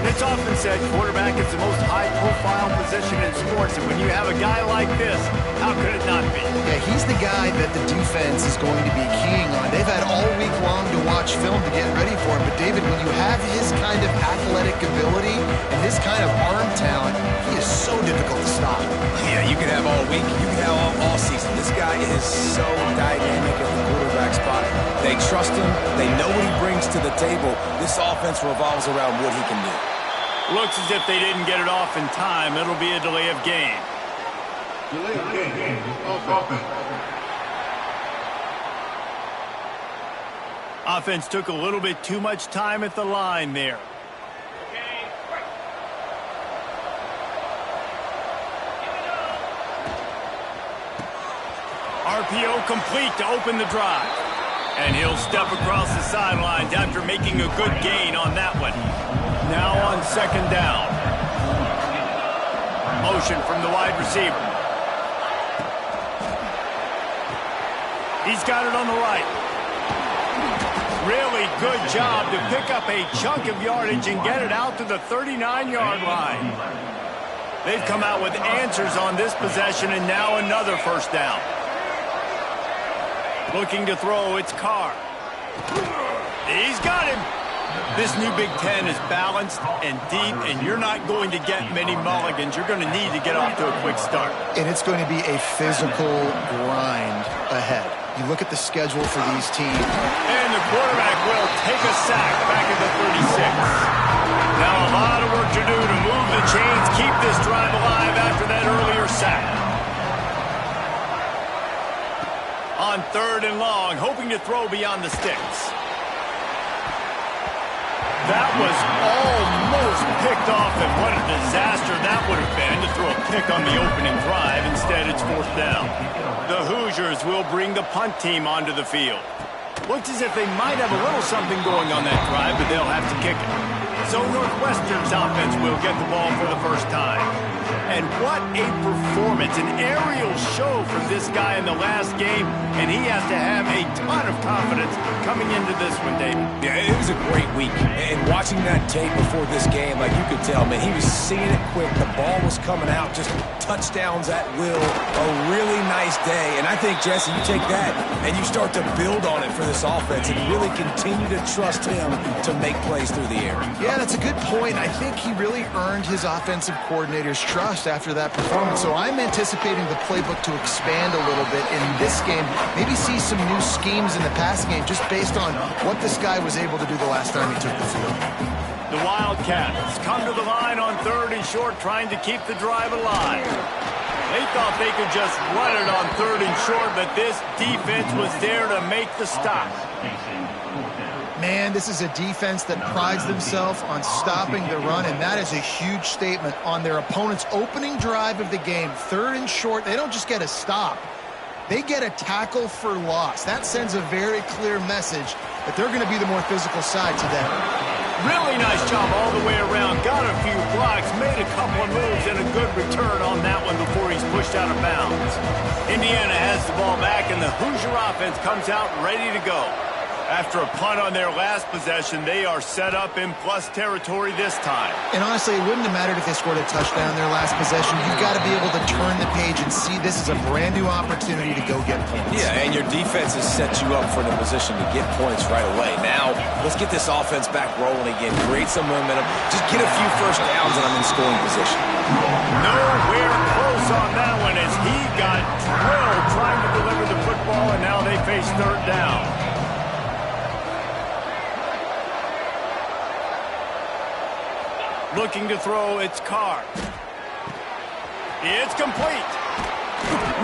It's often said quarterback is the most high-profile position in sports, and when you have a guy like this, how could it not be? Yeah, he's the guy that the defense is going to be keying on. They've had all week long to watch film to get ready for him, but David, when you have his kind of athletic ability and his kind of arm talent, he is so difficult to stop. Yeah, you can have all week, you can have all season. This guy is so dynamic at the quarterback spot. They trust him. They know what he brings to the table. This offense revolves around what he can do. Looks as if they didn't get it off in time. It'll be a delay of game. Delay of game. Offense. Offense took a little bit too much time at the line there. RPO complete to open the drive. And he'll step across the sidelines after making a good gain on that one. Now on second down. Motion from the wide receiver. He's got it on the right. Really good job to pick up a chunk of yardage and get it out to the 39-yard line. They've come out with answers on this possession, and now another first down. Looking to throw, it's Carr. He's got him. This new Big Ten is balanced and deep, and you're not going to get many mulligans. You're going to need to get off to a quick start. And it's going to be a physical grind ahead. You look at the schedule for these teams. And the quarterback will take a sack back at the 36. Now a lot of work to do to move the chains, keep this drive alive after that earlier sack. On third and long, hoping to throw beyond the sticks. That was almost picked off, and what a disaster that would have been to throw a pick on the opening drive. Instead, it's fourth down. The Hoosiers will bring the punt team onto the field. Looks as if they might have a little something going on that drive, but they'll have to kick it. So Northwestern's offense will get the ball for the first time. And what a performance, an aerial show from this guy in the last game, and he has to have a ton of confidence coming into this one, David. Yeah, it was a great week. And watching that tape before this game, like you could tell, man, he was seeing it quick. The ball was coming out, just touchdowns at will. A really nice day. And I think, Jesse, you take that and you start to build on it for this offense and really continue to trust him to make plays through the air. Yeah, that's a good point. I think he really earned his offensive coordinator's trust after that performance. So I'm anticipating the playbook to expand a little bit in this game. Maybe see some new schemes in the passing game just based on what this guy was able to do the last time he took the field. The Wildcats come to the line on 3rd and short, trying to keep the drive alive. They thought they could just run it on 3rd and short, but this defense was there to make the stop. Man, this is a defense that prides themselves on stopping the run, and that is a huge statement on their opponent's opening drive of the game. 3rd and short, they don't just get a stop. They get a tackle for loss. That sends a very clear message that they're going to be the more physical side today. Really nice job all the way around. Got a few blocks, made a couple of moves, and a good return on that one before he's pushed out of bounds. Indiana has the ball back, and the Hoosier offense comes out ready to go. After a punt on their last possession, they are set up in plus territory this time. And honestly, it wouldn't have mattered if they scored a touchdown their last possession. You've got to be able to turn the page and see this is a brand new opportunity to go get points. Yeah, and your defense has set you up for the position to get points right away. Now, let's get this offense back rolling again. Create some momentum. Just get a few first downs and I'm in scoring position. Nowhere close on that one as he got drilled trying to deliver the football, and now they face 3rd down. Looking to throw, it's Carr. It's complete.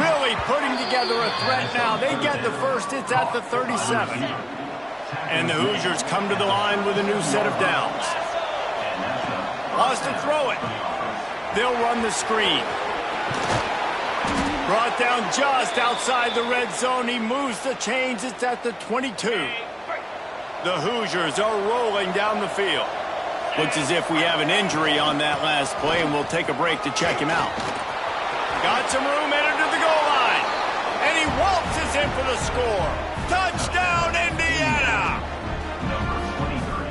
Really putting together a threat now. They get the first. It's at the 37. And the Hoosiers come to the line with a new set of downs. Wants to throw it. They'll run the screen. Brought down just outside the red zone. He moves the chains. It's at the 22. The Hoosiers are rolling down the field. Looks as if we have an injury on that last play, and we'll take a break to check him out. Got some room, entered to the goal line. And he waltzes in for the score. Touchdown, Indiana!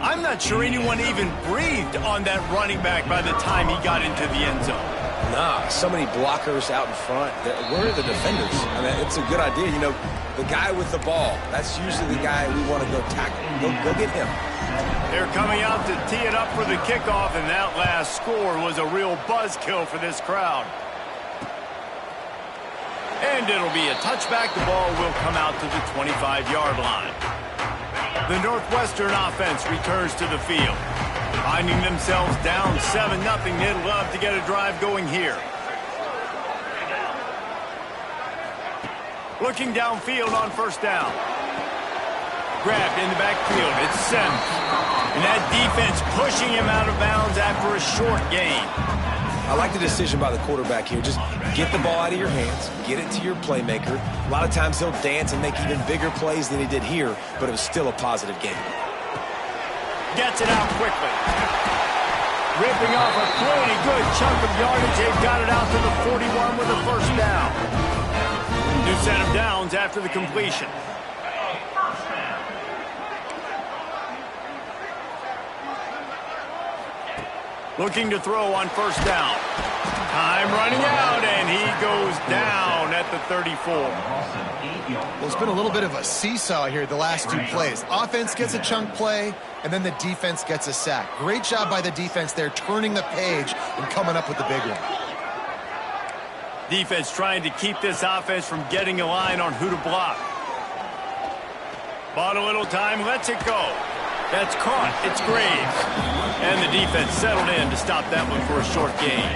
I'm not sure anyone even breathed on that running back by the time he got into the end zone. Nah, so many blockers out in front. Where are the defenders? I mean, it's a good idea. You know, the guy with the ball, that's usually the guy we want to go tackle. Go get him. They're coming out to tee it up for the kickoff, and that last score was a real buzzkill for this crowd. And it'll be a touchback. The ball will come out to the 25-yard line. The Northwestern offense returns to the field. Finding themselves down 7-0, they'd love to get a drive going here. Looking downfield on 1st down. Grabbed in the backfield. It's Sims. And that defense pushing him out of bounds after a short gain. I like the decision by the quarterback here. Just get the ball out of your hands, get it to your playmaker. A lot of times he'll dance and make even bigger plays than he did here, but it was still a positive game. Gets it out quickly. Ripping off a pretty good chunk of yardage. They've got it out to the 41 with a 1st down. New set of downs after the completion. Looking to throw on 1st down. Time running out, and he goes down at the 34. Well, it's been a little bit of a seesaw here the last 2 plays. Offense gets a chunk play, and then the defense gets a sack. Great job by the defense there, turning the page and coming up with the big one. Defense trying to keep this offense from getting a line on who to block. Bought a little time, lets it go. That's caught. It's Graves. And the defense settled in to stop that one for a short gain.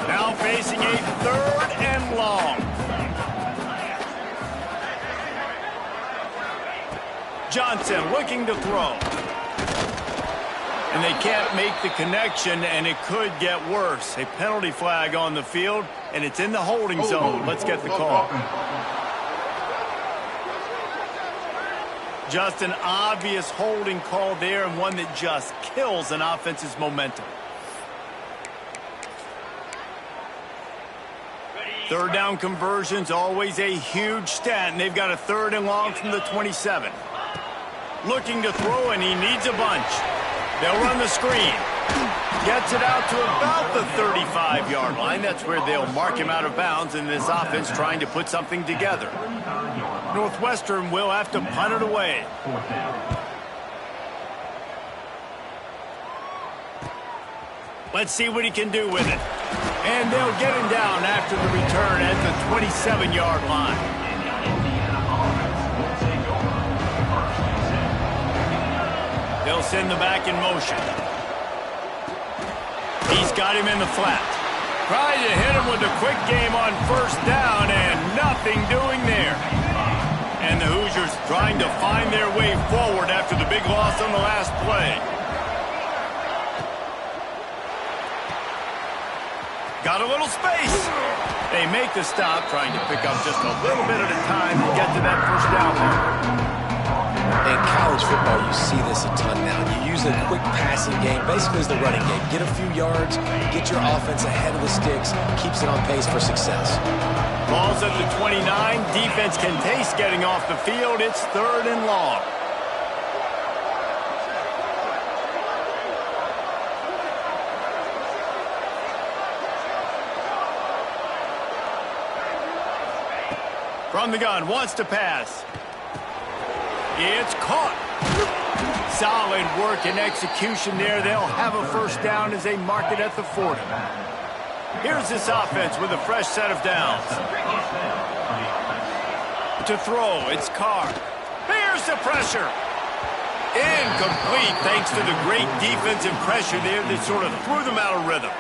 Now facing a 3rd and long. Johnson looking to throw. And they can't make the connection, and it could get worse. A penalty flag on the field, and it's in the holding zone. Let's get the call. Just an obvious holding call there, and one that just kills an offense's momentum. 3rd down conversions, always a huge stat, and they've got a 3rd and long from the 27. Looking to throw, and he needs a bunch. They'll run the screen. Gets it out to about the 35-yard line. That's where they'll mark him out of bounds, and this offense trying to put something together. Northwestern will have to punt it away. Let's see what he can do with it. And they'll get him down after the return at the 27-yard line. They'll send the back in motion. He's got him in the flat. Trying to hit him with a quick game on first down, and nothing doing there. And the Hoosiers trying to find their way forward after the big loss on the last play. Got a little space. They make the stop, trying to pick up just a little bit at a time to get to that first down mark. In college football, you see this a ton now. You use a quick passing game, basically as the running game. Get a few yards, get your offense ahead of the sticks, keeps it on pace for success. Ball's at the 29. Defense can taste getting off the field. It's 3rd and long. From the gun, wants to pass. It's caught. Solid work and execution there. They'll have a first down as they mark it at the 40. Here's this offense with a fresh set of downs. To throw, it's Carr. Here's the pressure. Incomplete thanks to the great defensive pressure there that sort of threw them out of rhythm.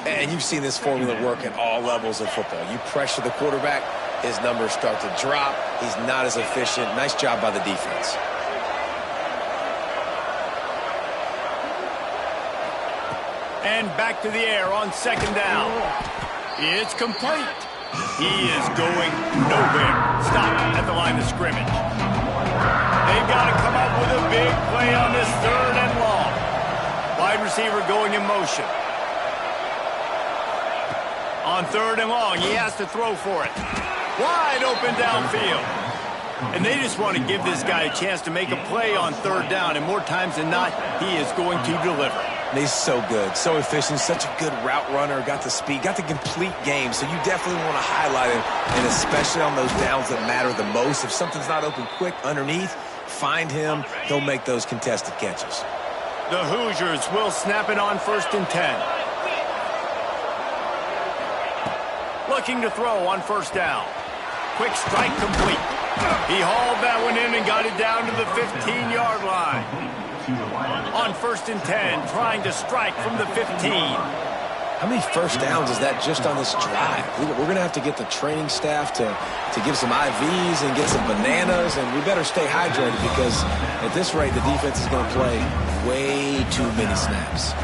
And you've seen this formula work at all levels of football. You pressure the quarterback, his numbers start to drop. He's not as efficient. Nice job by the defense. And back to the air on 2nd down. It's complete. He is going nowhere. Stop at the line of scrimmage. They've got to come up with a big play on this 3rd and long. Wide receiver going in motion. On 3rd and long, he has to throw for it. Wide open downfield. And they just want to give this guy a chance to make a play on 3rd down, and more times than not, he is going to deliver. And he's so good, so efficient, such a good route runner, got the speed, got the complete game, so you definitely want to highlight him, and especially on those downs that matter the most. If something's not open quick underneath, find him, he'll make those contested catches. The Hoosiers will snap it on 1st and 10. Looking to throw on 1st down. Quick strike complete. He hauled that one in and got it down to the 15-yard line. On 1st and 10, trying to strike from the 15. How many first downs is that just on this drive? We're going to have to get the training staff to give some IVs and get some bananas, and we better stay hydrated because at this rate, the defense is going to play way too many snaps.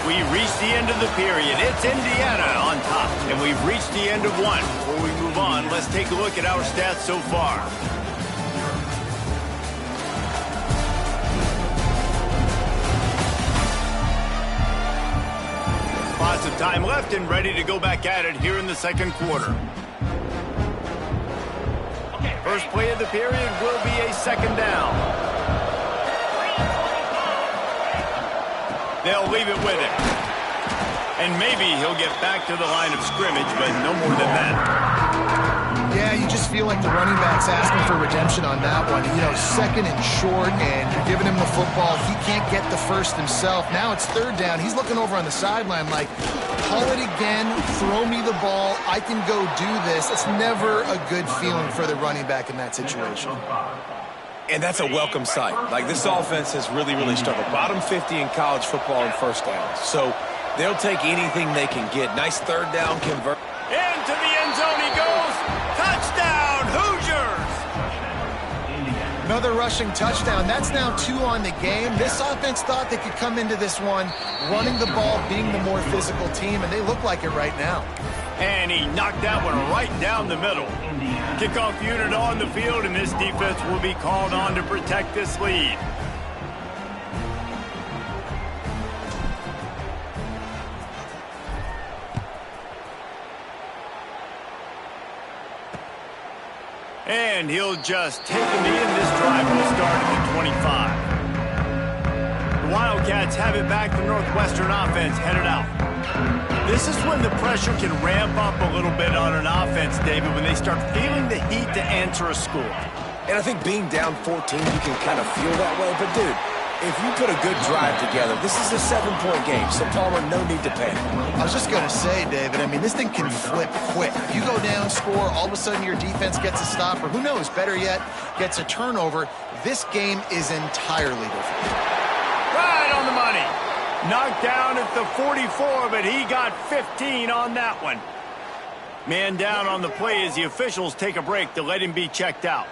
We reached the end of the period. It's Indiana on top, and we've reached the end of one. Before we move on, let's take a look at our stats so far. Lots of time left and ready to go back at it here in the 2nd quarter. First play of the period will be a 2nd down. They'll leave it with him. And maybe he'll get back to the line of scrimmage, but no more than that. Yeah, you just feel like the running back's asking for redemption on that one. You know, 2nd and short, and you're giving him the football. He can't get the first himself. Now it's 3rd down. He's looking over on the sideline like, call it again, throw me the ball, I can go do this. It's never a good feeling for the running back in that situation. And that's a welcome sight. Like, this offense has really, really struggled. Bottom 50 in college football in first downs. So they'll take anything they can get. Nice 3rd down convert. Into the end zone he goes. Touchdown, Hoosiers! Another rushing touchdown. That's now 2 on the game. This offense thought they could come into this one running the ball, being the more physical team, and they look like it right now. And he knocked that one right down the middle. Kickoff unit on the field, and this defense will be called on to protect this lead. And he'll just take him to end this drive. Will start at the 25. The Wildcats have it back. The Northwestern offense headed out. This is when the pressure can ramp up a little bit on an offense, David, when they start feeling the heat to answer a score. And I think being down 14, you can kind of feel that way. But, dude, if you put a good drive together, this is a 7-point game, so Palmer, no need to panic. I was just going to say, David, I mean, this thing can flip quick. If you go down, score, all of a sudden your defense gets a stop, or who knows, better yet, gets a turnover. This game is entirely different. Right on the money. Knocked down at the 44, but he got 15 on that one. Man down on the play as the officials take a break to let him be checked out.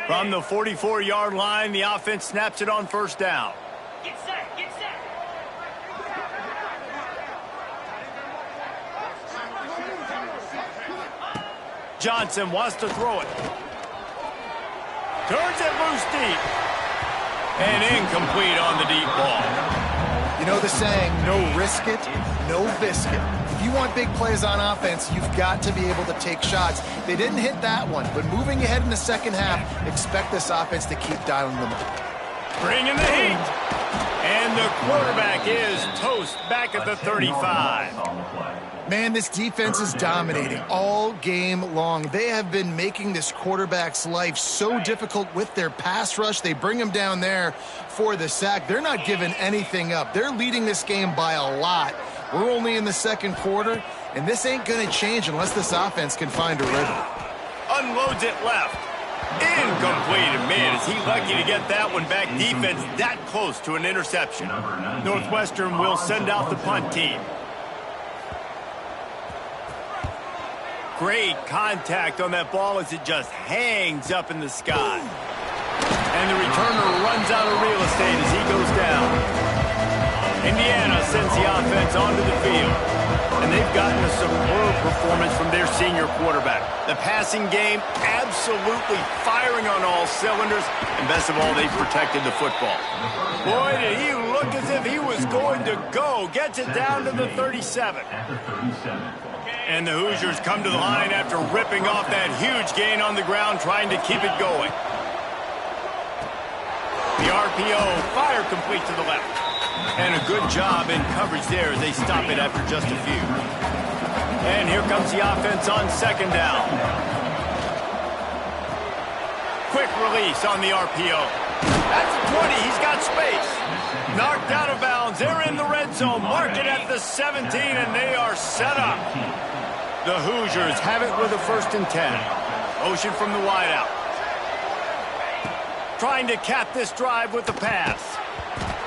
From the 44-yard line, the offense snaps it on first down. Get set, get set. Johnson wants to throw it. Turns it loose deep. And incomplete on the deep ball. You know the saying, no risk it, no biscuit. If you want big plays on offense, you've got to be able to take shots. They didn't hit that one, but moving ahead in the second half, expect this offense to keep dialing them up. Bringing the heat. And the quarterback is toast back at the 35. Man, this defense is dominating all game long. They have been making this quarterback's life so difficult with their pass rush. They bring him down there for the sack. They're not giving anything up. They're leading this game by a lot. We're only in the second quarter, and this ain't going to change unless this offense can find a rhythm. Unloads it left. Incomplete. And man, is he lucky to get that one back. Defense that close to an interception. Northwestern will send out the punt team. Great contact on that ball as it just hangs up in the sky. And the returner runs out of real estate as he goes down. Indiana sends the offense onto the field. And they've gotten a superb performance from their senior quarterback. The passing game absolutely firing on all cylinders. And best of all, they've protected the football. Boy, did he look as if he was going to go. Gets it down to the 37. And the Hoosiers come to the line after ripping off that huge gain on the ground, trying to keep it going. The RPO, fire complete to the left. And a good job in coverage there as they stop it after just a few. And here comes the offense on second down. Quick release on the RPO. That's the 20. He's got space. Knocked out of bounds. They're in the red zone. Mark it at the 17, and they are set up. The Hoosiers have it with a 1st and 10. Motion from the wideout. Trying to cap this drive with the pass.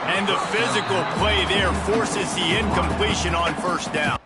And the physical play there forces the incompletion on first down.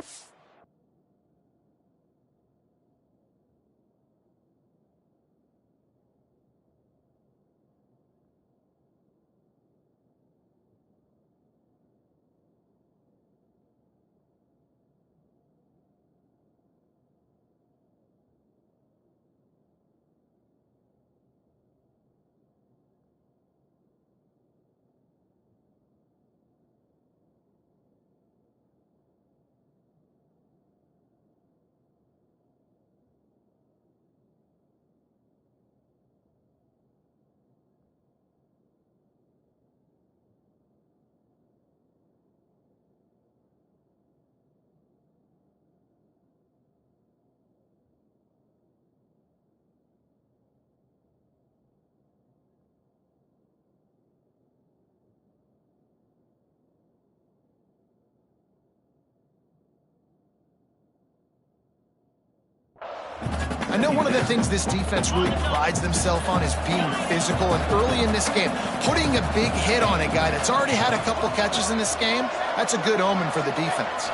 I know one of the things this defense really prides themselves on is being physical, and early in this game, putting a big hit on a guy that's already had a couple catches in this game, that's a good omen for the defense.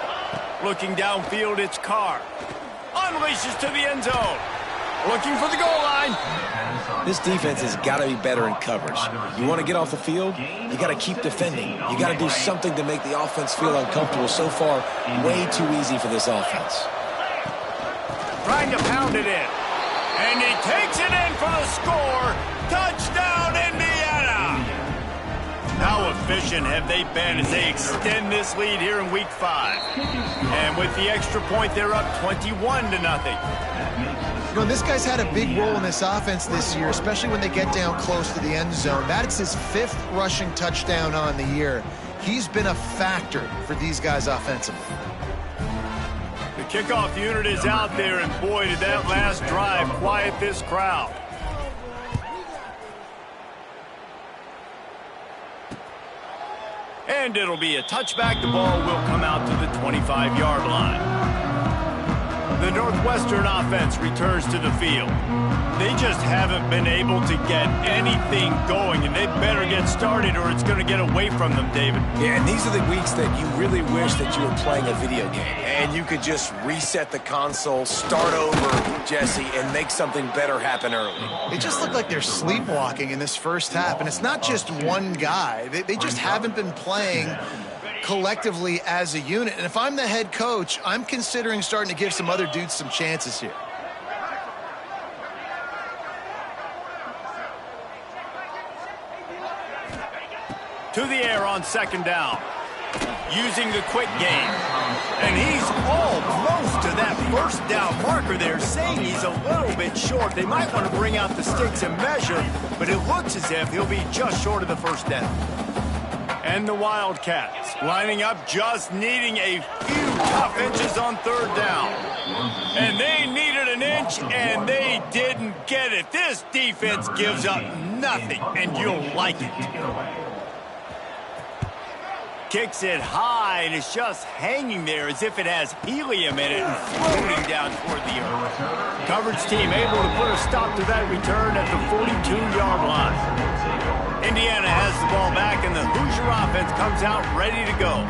Looking downfield, it's Carr. Unleashes to the end zone. Looking for the goal line. This defense has got to be better in coverage. You want to get off the field, you got to keep defending. You got to do something to make the offense feel uncomfortable. So far, way too easy for this offense. Trying to pound it in. And he takes it in for the score. Touchdown, Indiana! How efficient have they been as they extend this lead here in Week 5? And with the extra point, they're up 21-0. You know, this guy's had a big role in this offense this year, especially when they get down close to the end zone. That's his 5th rushing touchdown on the year. He's been a factor for these guys offensively. The kickoff unit is out there, and boy, did that last drive quiet this crowd. And it'll be a touchback. The ball will come out to the 25-yard line. The Northwestern offense returns to the field. They just haven't been able to get anything going, and they better get started or it's going to get away from them, David. Yeah, and these are the weeks that you really wish that you were playing a video game and you could just reset the console, start over, Jesse, and make something better happen early. They just look like they're sleepwalking in this first half, and it's not just one guy. They just haven't been playing collectively as a unit. And if I'm the head coach, I'm considering starting to give some other dudes some chances here. To the air on second down. Using the quick game. And he's almost to that first down marker there, saying he's a little bit short. They might want to bring out the sticks and measure, but it looks as if he'll be just short of the first down. And the Wildcats lining up, just needing a few tough inches on third down. And they needed an inch, and they didn't get it. This defense gives up nothing, and you'll like it. Kicks it high, and it's just hanging there as if it has helium in it and floating down toward the earth. Coverage team able to put a stop to that return at the 42-yard line. Indiana has the ball back, and the Hoosier offense comes out ready to go.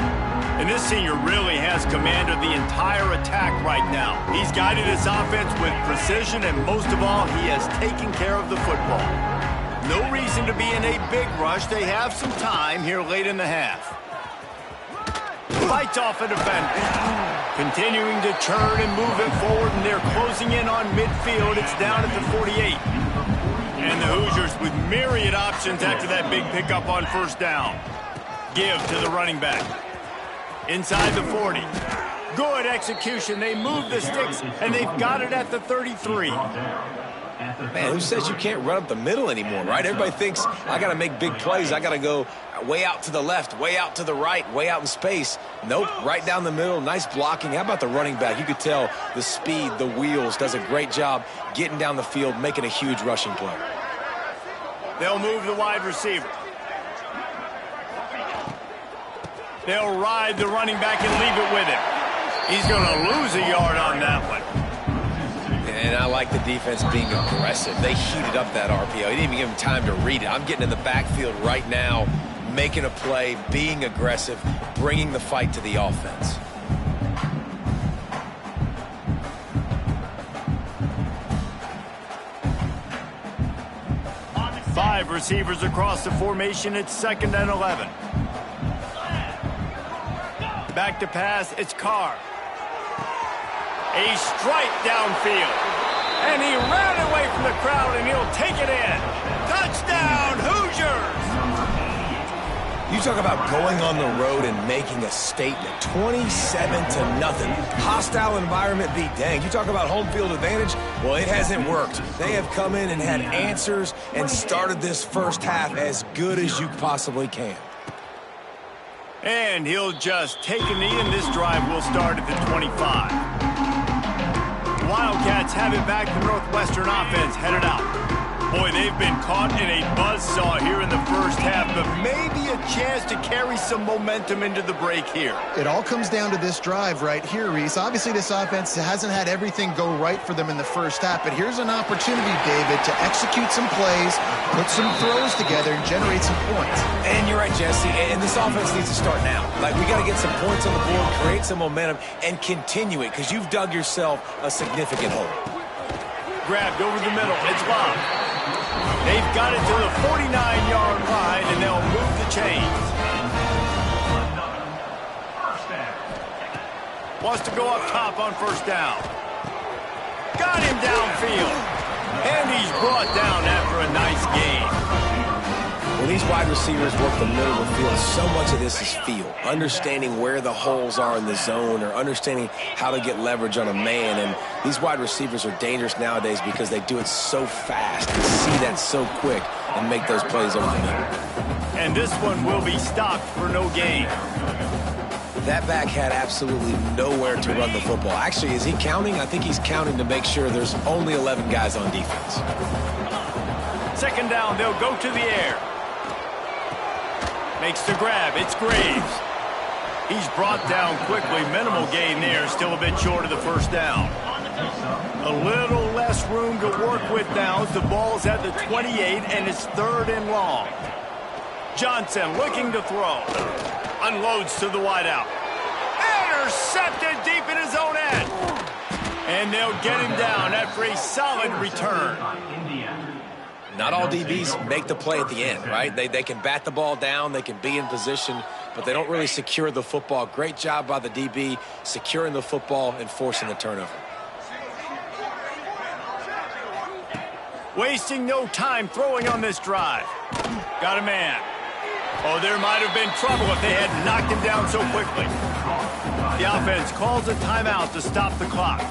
And this senior really has command of the entire attack right now. He's guided his offense with precision, and most of all, he has taken care of the football. No reason to be in a big rush. They have some time here late in the half. Fights off a defender. Continuing to turn and move it forward, and they're closing in on midfield. It's down at the 48. And the Hoosiers with myriad options after that big pickup on first down. Give to the running back. Inside the 40. Good execution. They move the sticks, and they've got it at the 33. Man, who says you can't run up the middle anymore, right? Everybody thinks, I got to make big plays. I got to go way out to the left, way out to the right, way out in space. Nope, right down the middle. Nice blocking. How about the running back? You could tell the speed, the wheels, does a great job getting down the field, making a huge rushing play. They'll move the wide receiver. They'll ride the running back and leave it with him. He's going to lose a yard on that one. And I like the defense being aggressive. They heated up that RPO. He didn't even give him time to read it. I'm getting in the backfield right now, making a play, being aggressive, bringing the fight to the offense. Five receivers across the formation. It's 2nd and 11. Back to pass. It's Carr. A strike downfield. And he ran away from the crowd, and he'll take it in. Touchdown, Hoosiers! You talk about going on the road and making a statement. 27-0. Hostile environment be danged. You talk about home field advantage. Well, it hasn't worked. They have come in and had answers and started this first half as good as you possibly can. And he'll just take a knee, and this drive will start at the 25. Wildcats have it back. The Northwestern offense headed out. Boy, they've been caught in a buzzsaw here in the first half, but maybe a chance to carry some momentum into the break here. It all comes down to this drive right here, Reese. Obviously, this offense hasn't had everything go right for them in the first half, but here's an opportunity, David, to execute some plays, put some throws together, and generate some points. And you're right, Jesse, and this offense needs to start now. Like, we got to get some points on the board, create some momentum, and continue it, because you've dug yourself a significant hole. Grabbed over the middle. It's Bob. They've got it to the 49-yard line, and they'll move the chains. Wants to go up top on first down. Got him downfield. And he's brought down after a nice gain. When these wide receivers work the middle of the field, so much of this is feel. Understanding where the holes are in the zone or understanding how to get leverage on a man. And these wide receivers are dangerous nowadays because they do it so fast and see that so quick and make those plays over the middle. And this one will be stopped for no gain. That back had absolutely nowhere to run the football. Actually, is he counting? I think he's counting to make sure there's only 11 guys on defense. 2nd down, they'll go to the air. Makes the grab. It's Graves. He's brought down quickly. Minimal gain there. Still a bit short of the first down. A little less room to work with now as the ball's at the 28 and it's 3rd and long. Johnson looking to throw. Unloads to the wideout. Intercepted deep in his own end. And they'll get him down after a solid return. Not all DBs make the play at the end, right? They can bat the ball down, they can be in position, but they don't really secure the football. Great job by the DB securing the football and forcing the turnover. Wasting no time throwing on this drive. Got a man. Oh, there might have been trouble if they had knocked him down so quickly. The offense calls a timeout to stop the clock.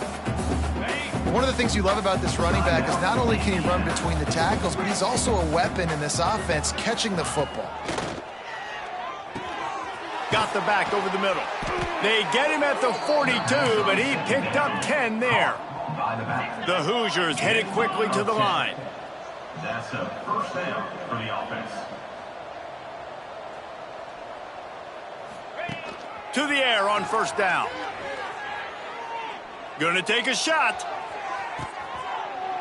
One of the things you love about this running back is not only can he run between the tackles, but he's also a weapon in this offense, catching the football. Got the back over the middle. They get him at the 42, but he picked up 10 there. The Hoosiers headed quickly to the line. That's a first down for the offense. To the air on first down. Gonna take a shot.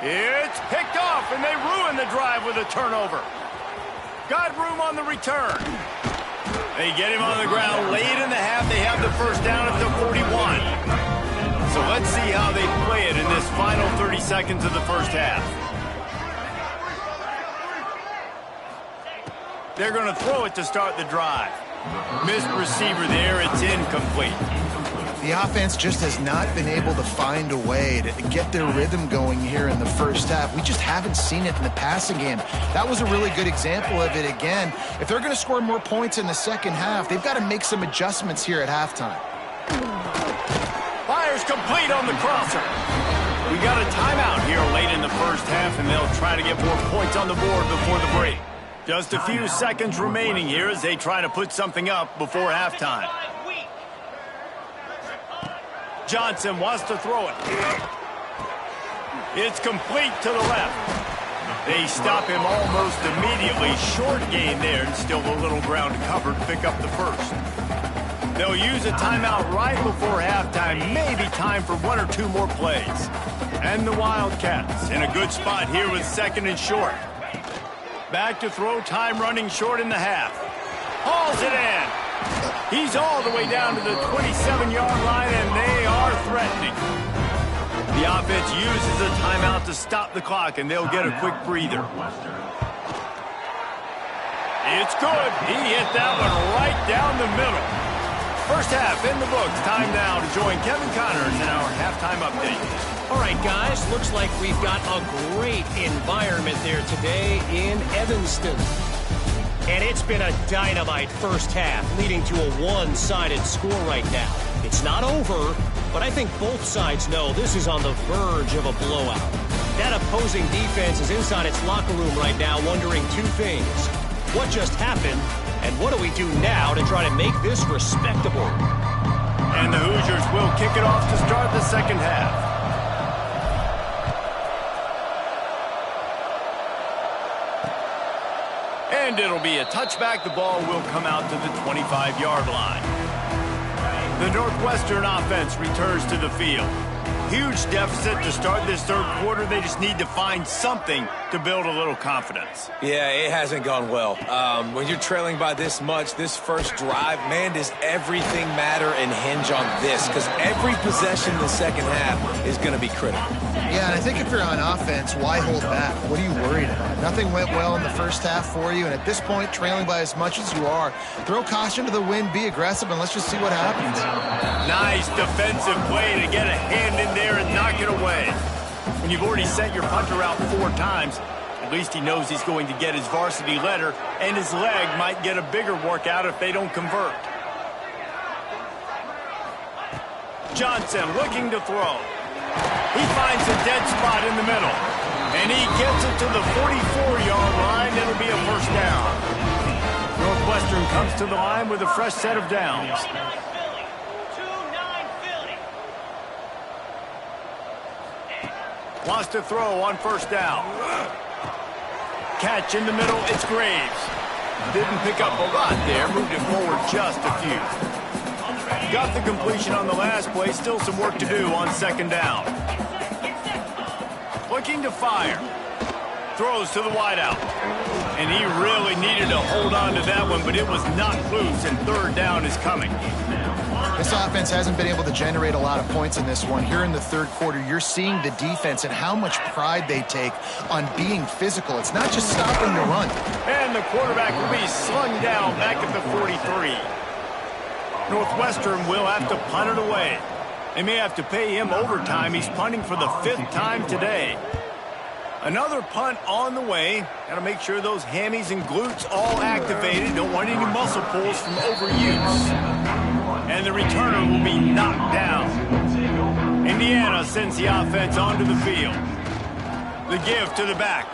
It's picked off, and they ruin the drive with a turnover. Got room on the return. They get him on the ground late in the half. They have the first down at the 41. So let's see how they play it in this final 30 seconds of the first half. They're going to throw it to start the drive. Missed receiver there. It's incomplete. The offense just has not been able to find a way to get their rhythm going here in the first half. We just haven't seen it in the passing game. That was a really good example of it again. If they're going to score more points in the second half, they've got to make some adjustments here at halftime. Fires complete on the crosser. We got a timeout here late in the first half, and they'll try to get more points on the board before the break. Just a few seconds remaining here as they try to put something up before halftime. Johnson wants to throw it. It's complete to the left. They stop him almost immediately. Short gain there, and still a little ground to cover to pick up the first. They'll use a timeout right before halftime. Maybe time for 1 or 2 more plays. And the Wildcats in a good spot here with 2nd and short. Back to throw, time running short in the half. Hauls it in. He's all the way down to the 27-yard line, and they are threatening. The offense uses a timeout to stop the clock, and they'll get a quick breather. It's good. He hit that one right down the middle. First half in the books. Time now to join Kevin Connors in our halftime update. All right, guys, looks like we've got a great environment there today in Evanston. And it's been a dynamite first half, leading to a one-sided score right now. It's not over, but I think both sides know this is on the verge of a blowout. That opposing defense is inside its locker room right now wondering 2 things. What just happened, and what do we do now to try to make this respectable? And the Hoosiers will kick it off to start the second half. And it'll be a touchback. The ball will come out to the 25-yard line. The Northwestern offense returns to the field. Huge deficit to start this third quarter. They just need to find something to build a little confidence. Yeah, it hasn't gone well. When you're trailing by this much, this first drive, man, does everything matter and hinge on this? Because every possession in the second half is going to be critical. Yeah, and I think if you're on offense, why hold back? What are you worried about? Nothing went well in the first half for you, and at this point, trailing by as much as you are, throw caution to the wind, be aggressive, and let's just see what happens. Nice defensive play to get a hand in there and knock it away. When you've already sent your punter out 4 times, at least he knows he's going to get his varsity letter, and his leg might get a bigger workout if they don't convert. Johnson looking to throw. He finds a dead spot in the middle, and he gets it to the 44-yard line. It'll be a first down. Northwestern comes to the line with a fresh set of downs. Wants to throw on first down. Catch in the middle, it's Graves. Didn't pick up a lot there, moved it forward just a few. Got the completion on the last play, still some work to do on second down. Looking to fire. Throws to the wideout. And he really needed to hold on to that one, but it was not loose, and third down is coming. This offense hasn't been able to generate a lot of points in this one. Here in the third quarter, you're seeing the defense and how much pride they take on being physical. It's not just stopping the run. And the quarterback will be slung down back at the 43. Northwestern will have to punt it away. They may have to pay him overtime. He's punting for the 5th time today. Another punt on the way. Got to make sure those hammies and glutes all activated. Don't want any muscle pulls from overuse. And the returner will be knocked down. Indiana sends the offense onto the field. The give to the back.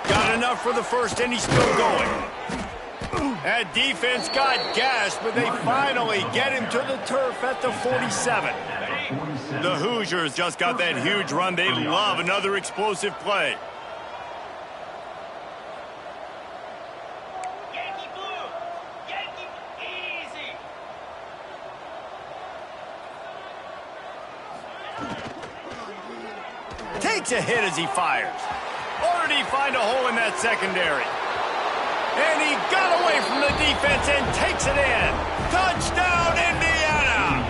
Got enough for the first, and he's still going. That defense got gashed, but they finally get him to the turf at the 47. The Hoosiers just got that huge run. They love another explosive play. Yankee blue. Yankee easy. Takes a hit as he fires. Or did he find a hole in that secondary? And he got away from the defense and takes it in. Touchdown, Indiana!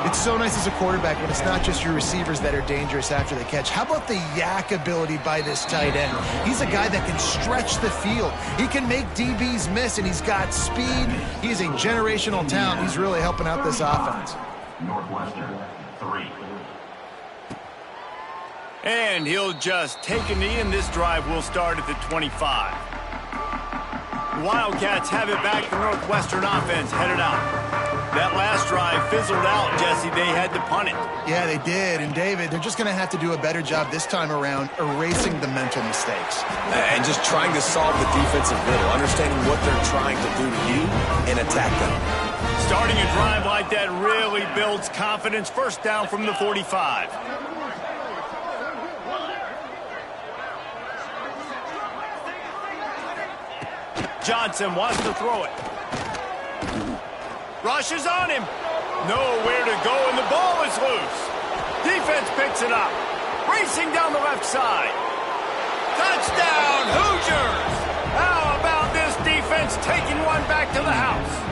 It's so nice as a quarterback when it's not just your receivers that are dangerous after the catch. How about the yak ability by this tight end? He's a guy that can stretch the field. He can make DBs miss, and he's got speed. He's a generational talent. He's really helping out this offense. Northwestern, 3. And he'll just take a knee, and this drive will start at the 25. The Wildcats have it back. The Northwestern offense headed out. That last drive fizzled out, Jesse. They had to punt it. Yeah, they did. And, David, they're just going to have to do a better job this time around erasing the mental mistakes. And just trying to solve the defensive riddle, understanding what they're trying to do to you and attack them. Starting a drive like that really builds confidence. First down from the 45. Johnson wants to throw it. Rushes on him. Nowhere to go, and the ball is loose. Defense picks it up. Racing down the left side. Touchdown, Hoosiers! How about this defense taking one back to the house?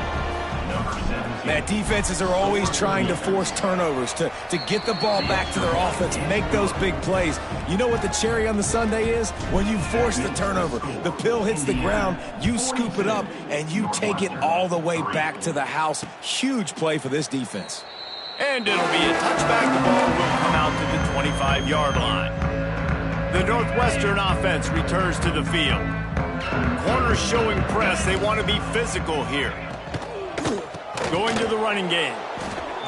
Man, defenses are always trying to force turnovers to get the ball back to their offense, make those big plays. You know what the cherry on the sundae is? When you force the turnover, the pill hits the ground, you scoop it up, and you take it all the way back to the house. Huge play for this defense. And it'll be a touchback. The ball will come out to the 25-yard line. The Northwestern offense returns to the field. Corners showing press. They want to be physical here. Going to the running game.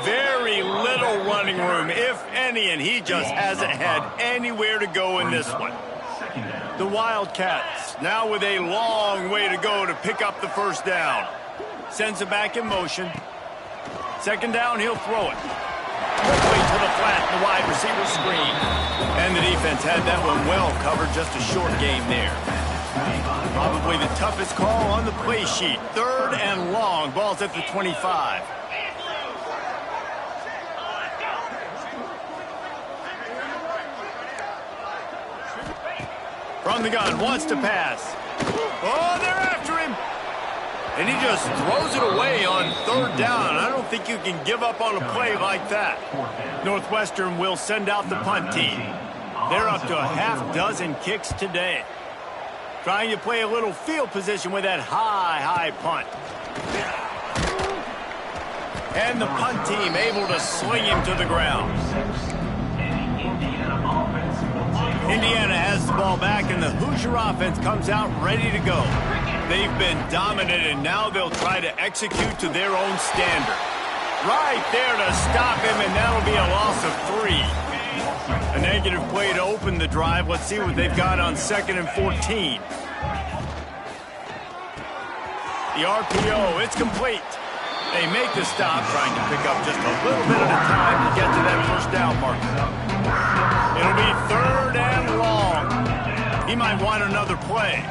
Very little running room, if any, and he just hasn't had anywhere to go in this one. The Wildcats now with a long way to go to pick up the first down. Sends it back in motion. Second down, he'll throw it. Quickly to the flat, the wide receiver screen. And the defense had that one well covered, just a short game there. Probably the toughest call on the play sheet. Third and long. Ball's at the 25. From the gun, wants to pass. Oh, they're after him. And he just throws it away on third down. I don't think you can give up on a play like that. Northwestern will send out the punt team. They're up to a half dozen kicks today. Trying to play a little field position with that high punt. And the punt team able to sling him to the ground. Indiana has the ball back, and the Hoosier offense comes out ready to go. They've been dominant, and now they'll try to execute to their own standard. Right there to stop him, and that'll be a loss of 3. A negative play to open the drive. Let's see what they've got on 2nd and 14. The RPO, it's complete. They make the stop, trying to pick up just a little bit at a time to get to that first down marker. It'll be third and long. He might want another play.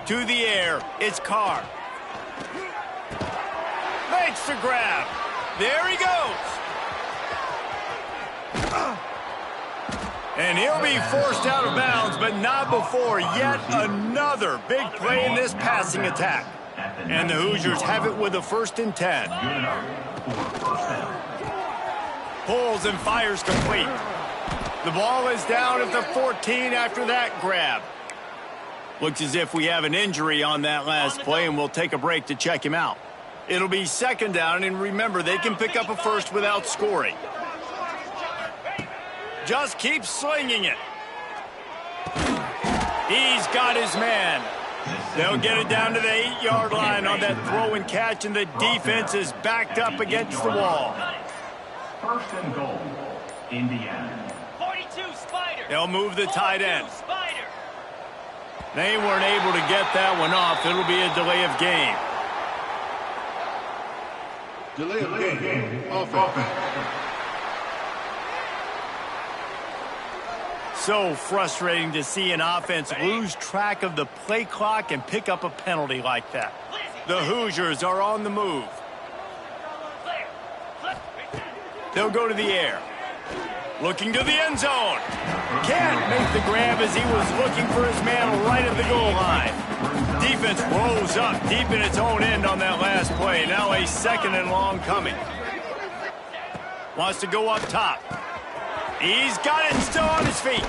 To the air, it's Carr. Makes the grab. There he goes. And he'll be forced out of bounds, but not before yet another big play in this passing attack. And the Hoosiers have it with a 1st and 10. Pulls and fires complete. The ball is down at the 14 after that grab. Looks as if we have an injury on that last play, and we'll take a break to check him out. It'll be 2nd down, and remember, they can pick up a first without scoring. Just keep slinging it. He's got his man. They'll get it down to the 8-yard line on that throw and catch, and the defense is backed up against the wall. 1st and goal, Indiana. 42 Spider. They'll move the tight end. Spider. They weren't able to get that one off. It'll be a delay of game. Delay of game. Offense. So frustrating to see an offense lose track of the play clock and pick up a penalty like that. The Hoosiers are on the move. They'll go to the air. Looking to the end zone. Can't make the grab as he was looking for his man right at the goal line. Defense rolls up deep in its own end on that last play. Now a 2nd and long coming. Wants to go up top. He's got it still on his feet.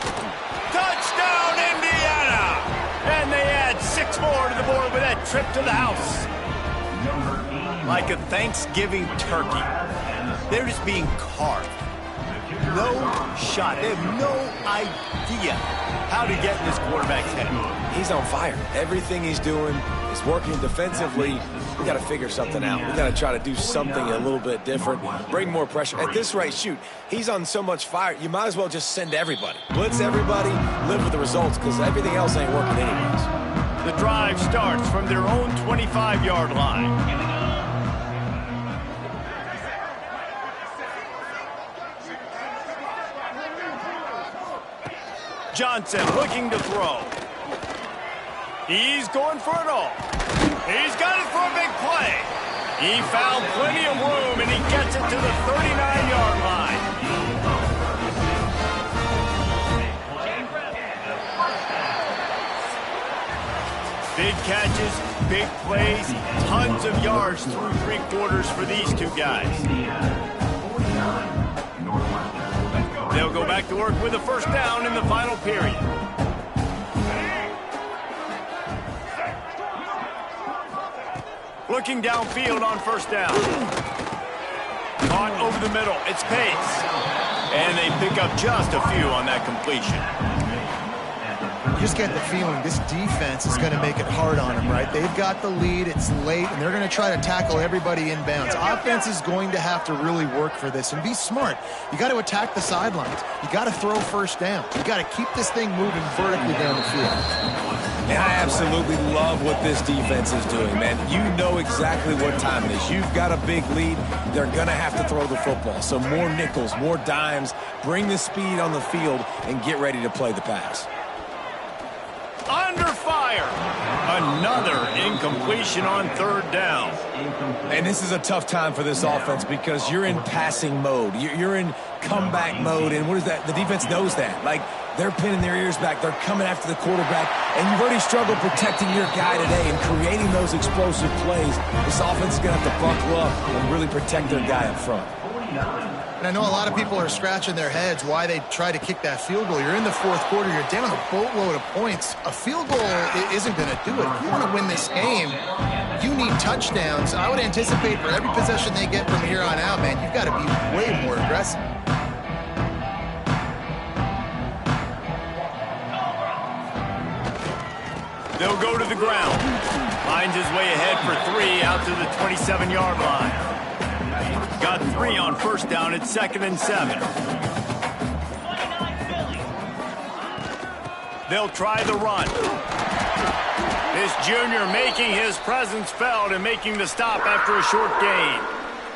Touchdown, Indiana! And they add 6 more to the board with that trip to the house. Like a Thanksgiving turkey. They're just being carved. No shot. They have no idea how to get in this quarterback's head. He's on fire. Everything he's doing is working defensively. We got to figure something out. We got to try to do something a little bit different, bring more pressure. At this rate, shoot, he's on so much fire, you might as well just send everybody. Blitz everybody, live with the results, because everything else ain't working anyways. The drive starts from their own 25-yard line. Johnson looking to throw. He's going for it all. He's got it for a big play. He found plenty of room, and he gets it to the 39-yard line. Big catches, big plays, tons of yards through 3 quarters for these two guys. They'll go back to work with a 1st down in the final period. Looking downfield on 1st down. Caught over the middle. It's Pace. And they pick up just a few on that completion. You just get the feeling this defense is going to make it hard on them, right? They've got the lead, it's late, and they're going to try to tackle everybody inbounds. Offense is going to have to really work for this and be smart. You got to attack the sidelines. You got to throw 1st down. You got to keep this thing moving vertically down the field. And I absolutely love what this defense is doing, man. You know exactly what time it is. You've got a big lead. They're going to have to throw the football. So more nickels, more dimes, bring the speed on the field, and get ready to play the pass. Under fire. Another incompletion on 3rd down. And this is a tough time for this offense because you're in passing mode. You're in comeback mode. And what is that? The defense knows that. Like, they're pinning their ears back. They're coming after the quarterback. And you've already struggled protecting your guy today and creating those explosive plays. This offense is going to have to buckle up and really protect their guy up front. And I know a lot of people are scratching their heads why they try to kick that field goal. You're in the 4th quarter. You're down a boatload of points. A field goal isn't going to do it. If you want to win this game, you need touchdowns. I would anticipate for every possession they get from here on out, man, you've got to be way more aggressive. They'll go to the ground. Finds his way ahead for 3 out to the 27-yard line. Got 3 on 1st down. It's 2nd and 7. They'll try the run. This junior making his presence felt and making the stop after a short gain.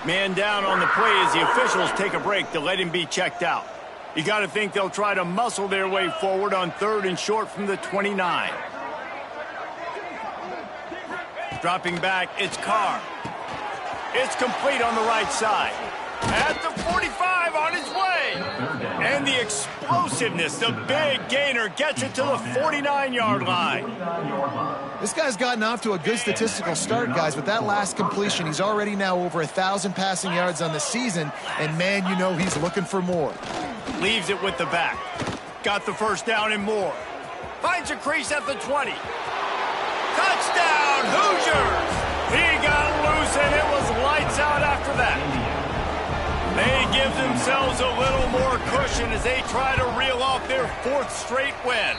Man down on the play as the officials take a break to let him be checked out. You got to think they'll try to muscle their way forward on 3rd and short from the 29. Dropping back, it's Carr. It's complete on the right side. At the 45 on his way. And the explosiveness, the big gainer gets it to the 49-yard line. This guy's gotten off to a good statistical start, guys. With that last completion, he's already now over 1,000 passing yards on the season. And, man, you know he's looking for more. Leaves it with the back. Got the first down and more. Finds a crease at the 20. Touchdown, Hoosiers! He got loose, and it was lights out after that. They give themselves a little more cushion as they try to reel off their 4th straight win.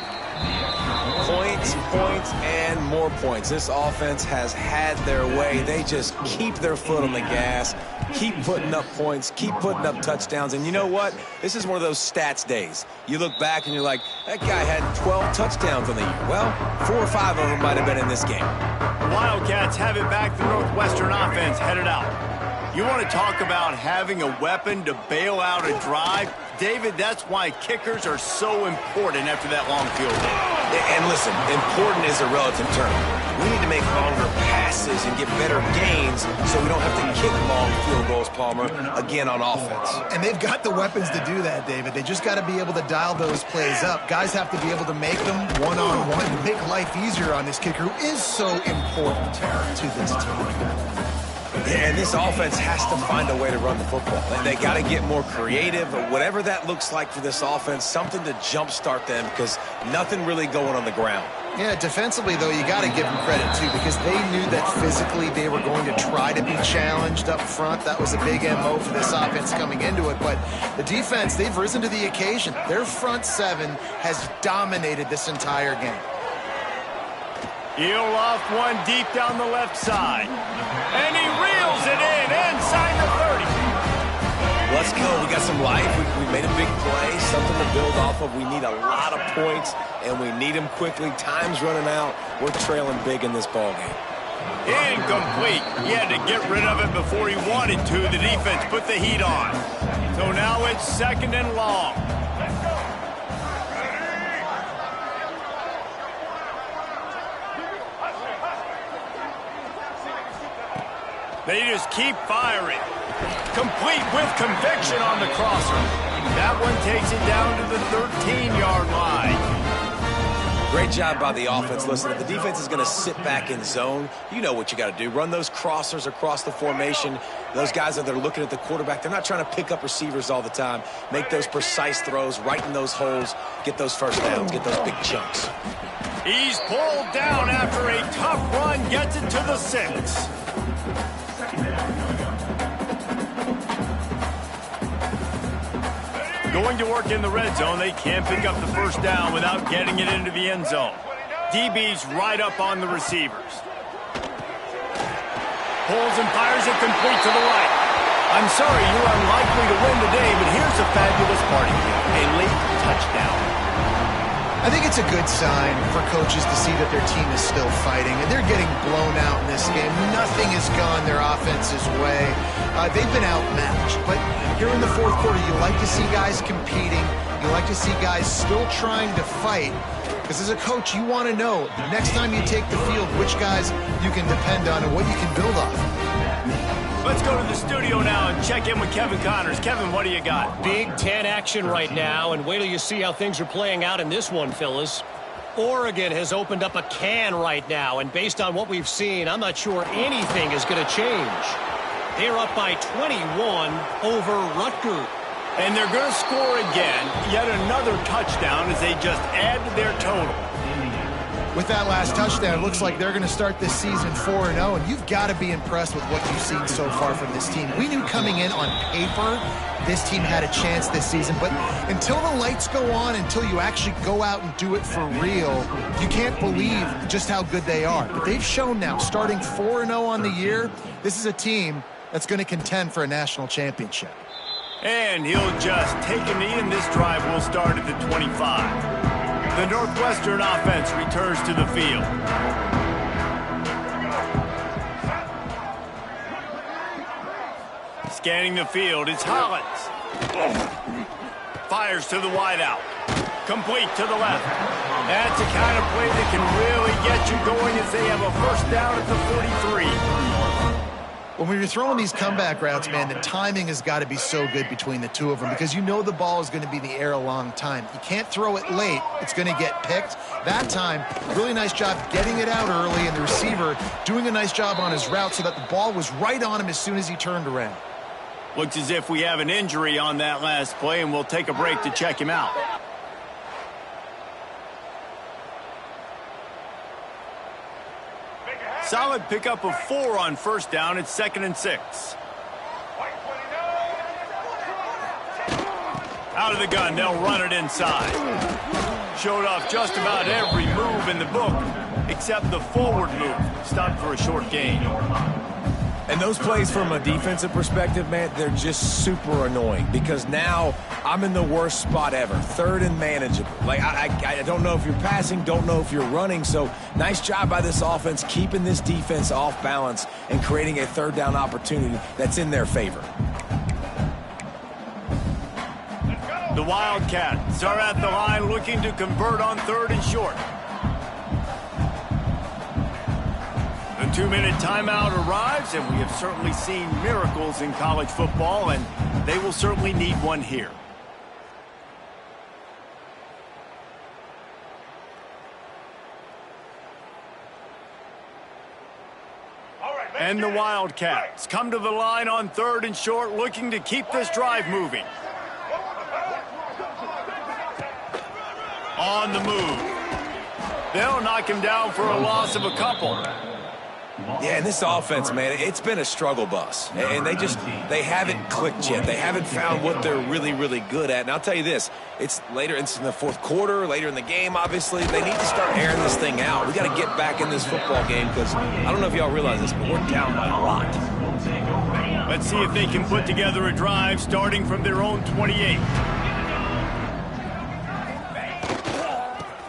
Points, points, and more points. This offense has had their way. They just keep their foot on the gas, keep putting up points, keep putting up touchdowns. And you know what? This is one of those stats days. You look back and you're like, that guy had 12 touchdowns on the year. Well, 4 or 5 of them might have been in this game. The Wildcats have it back. The Northwestern offense headed out. You want to talk about having a weapon to bail out a drive? David, that's why kickers are so important after that long field goal. And listen, important is a relative term. We need to make longer passes and get better gains so we don't have to kick long field goals, Palmer, again on offense. And they've got the weapons to do that, David. They just got to be able to dial those plays up. Guys have to be able to make them one-on-one to make life easier on this kicker who is so important to this team. Yeah, and this offense has to find a way to run the football. They got to get more creative, or whatever that looks like for this offense, something to jumpstart them because nothing really going on the ground. Yeah, defensively, though, you got to give them credit, too, because they knew that physically they were going to try to be challenged up front. That was a big MO for this offense coming into it. But the defense, they've risen to the occasion. Their front 7 has dominated this entire game. He'll off one deep down the left side. And he reels it in inside the 30. Let's go. We got some life. We made a big play, something to build off of. We need a lot of points, and we need them quickly. Time's running out. We're trailing big in this ballgame. Incomplete. He had to get rid of it before he wanted to. The defense put the heat on. So now it's 2nd and long. They just keep firing. Complete with conviction on the crosser. That one takes it down to the 13-yard line. Great job by the offense. Listen, if the defense is going to sit back in zone, you know what you got to do. Run those crossers across the formation. Those guys that are looking at the quarterback, they're not trying to pick up receivers all the time. Make those precise throws, right in those holes, get those first downs, get those big chunks. He's pulled down after a tough run, gets it to the 6. Going to work in the red zone, they can't pick up the first down without getting it into the end zone. DB's right up on the receivers. Pulls and fires it complete to the right. I'm sorry, you're unlikely to win today, but here's a fabulous party. A late touchdown. I think it's a good sign for coaches to see that their team is still fighting, and they're getting blown out in this game. Nothing has gone their offense's way. They've been outmatched, but here in the 4th quarter, you like to see guys competing. You like to see guys still trying to fight, because as a coach, you want to know the next time you take the field which guys you can depend on and what you can build on. Let's go to the studio now and check in with Kevin Connors. Kevin, what do you got? Big Ten action right now, and wait till you see how things are playing out in this one, fellas. Oregon has opened up a can right now, and based on what we've seen, I'm not sure anything is going to change. They're up by 21 over Rutgers. And they're going to score again, yet another touchdown as they just add to their total. With that last touchdown, it looks like they're going to start this season 4-0, and you've got to be impressed with what you've seen so far from this team. We knew coming in on paper this team had a chance this season, but until the lights go on, until you actually go out and do it for real, you can't believe just how good they are. But they've shown now, starting 4-0 on the year, this is a team that's going to contend for a national championship. And he'll just take a knee, and this drive will start at the 25. The Northwestern offense returns to the field. Scanning the field, it's Hollins. Fires to the wideout. Complete to the left. That's the kind of play that can really get you going as they have a first down at the 43. When you're throwing these comeback routes, man, the timing has got to be so good between the two of them because you know the ball is going to be in the air a long time. You can't throw it late. It's going to get picked. That time, really nice job getting it out early, and the receiver doing a nice job on his route so that the ball was right on him as soon as he turned around. Looks as if we have an injury on that last play, and we'll take a break to check him out. Solid pickup of 4 on first down. It's 2nd and 6. Out of the gun, they'll run it inside. Showed off just about every move in the book, except the forward move. Stopped for a short gain. And those plays from a defensive perspective, man, they're just super annoying because now I'm in the worst spot ever. 3rd and manageable. Like, I don't know if you're passing, don't know if you're running. So nice job by this offense keeping this defense off balance and creating a 3rd down opportunity that's in their favor. The Wildcats are at the line looking to convert on 3rd and short. The 2-minute timeout arrives, and we have certainly seen miracles in college football, and they will certainly need one here. And the Wildcats come to the line on 3rd and short, looking to keep this drive moving. On the move. They'll knock him down for a loss of a couple. Yeah, and this offense, man, it's been a struggle bus. And they haven't clicked yet. They haven't found what they're really, really good at. And I'll tell you this, it's later, it's in the 4th quarter, later in the game, obviously. They need to start airing this thing out. We got to get back in this football game because I don't know if y'all realize this, but we're down by a lot. Let's see if they can put together a drive starting from their own 28.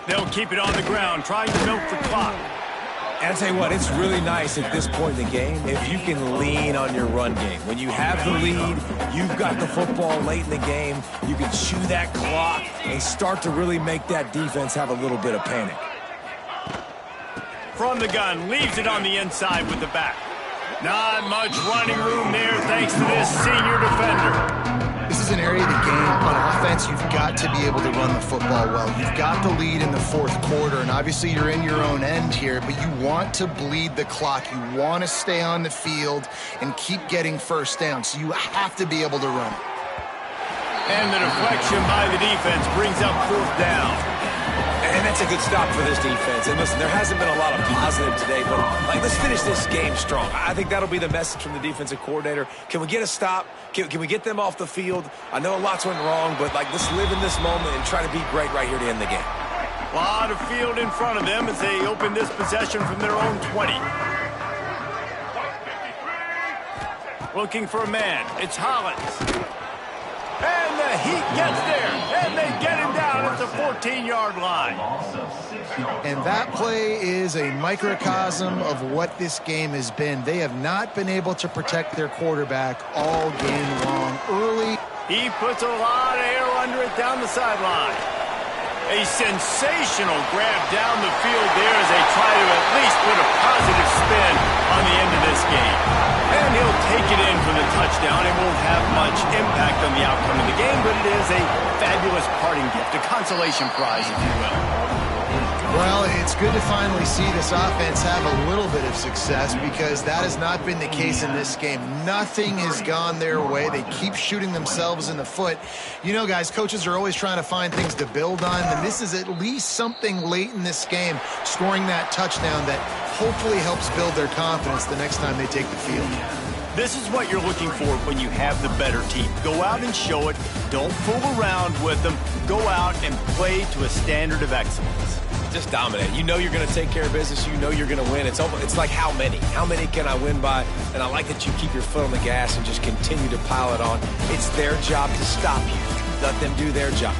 They'll keep it on the ground, trying to milk the clock. And I'll tell you what, it's really nice at this point in the game if you can lean on your run game. When you have the lead, you've got the football late in the game, you can chew that clock and start to really make that defense have a little bit of panic. From the gun, leaves it on the inside with the back. Not much running room there thanks to this senior defender. This is an area of the game on offense you've got to be able to run the football well. You've got the lead in the 4th quarter, and obviously you're in your own end here, but you want to bleed the clock. You want to stay on the field and keep getting first down, so you have to be able to run. And the deflection by the defense brings up 4th down. And that's a good stop for this defense. And listen, there hasn't been a lot of positive today, but let's finish this game strong. I think that'll be the message from the defensive coordinator. Can we get a stop? Can we get them off the field? I know a lot's went wrong, but let's live in this moment and try to be great right here to end the game. A lot of field in front of them as they open this possession from their own 20. Looking for a man. It's Hollins. And the Heat gets there, and they get him down at the 14-yard line. And that play is a microcosm of what this game has been. They have not been able to protect their quarterback all game long. Early, he puts a lot of air under it down the sideline. A sensational grab down the field there as they try to at least put a positive spin on the end of this game. And he'll take it in for the touchdown. It won't have much impact on the outcome of the game, but it is a fabulous parting gift, a consolation prize, if you will. well, it's good to finally see this offense have a little bit of success because that has not been the case in this game. Nothing has gone their way. They keep shooting themselves in the foot. You know, guys, coaches are always trying to find things to build on, and this is at least something late in this game, scoring that touchdown that hopefully helps build their confidence the next time they take the field. This is what you're looking for when you have the better team. Go out and show it. Don't fool around with them. Go out and play to a standard of excellence. Just dominate. You know you're going to take care of business. You know you're going to win. It's like how many? How many can I win by? And I like that you keep your foot on the gas and just continue to pile it on. It's their job to stop you. Let them do their job.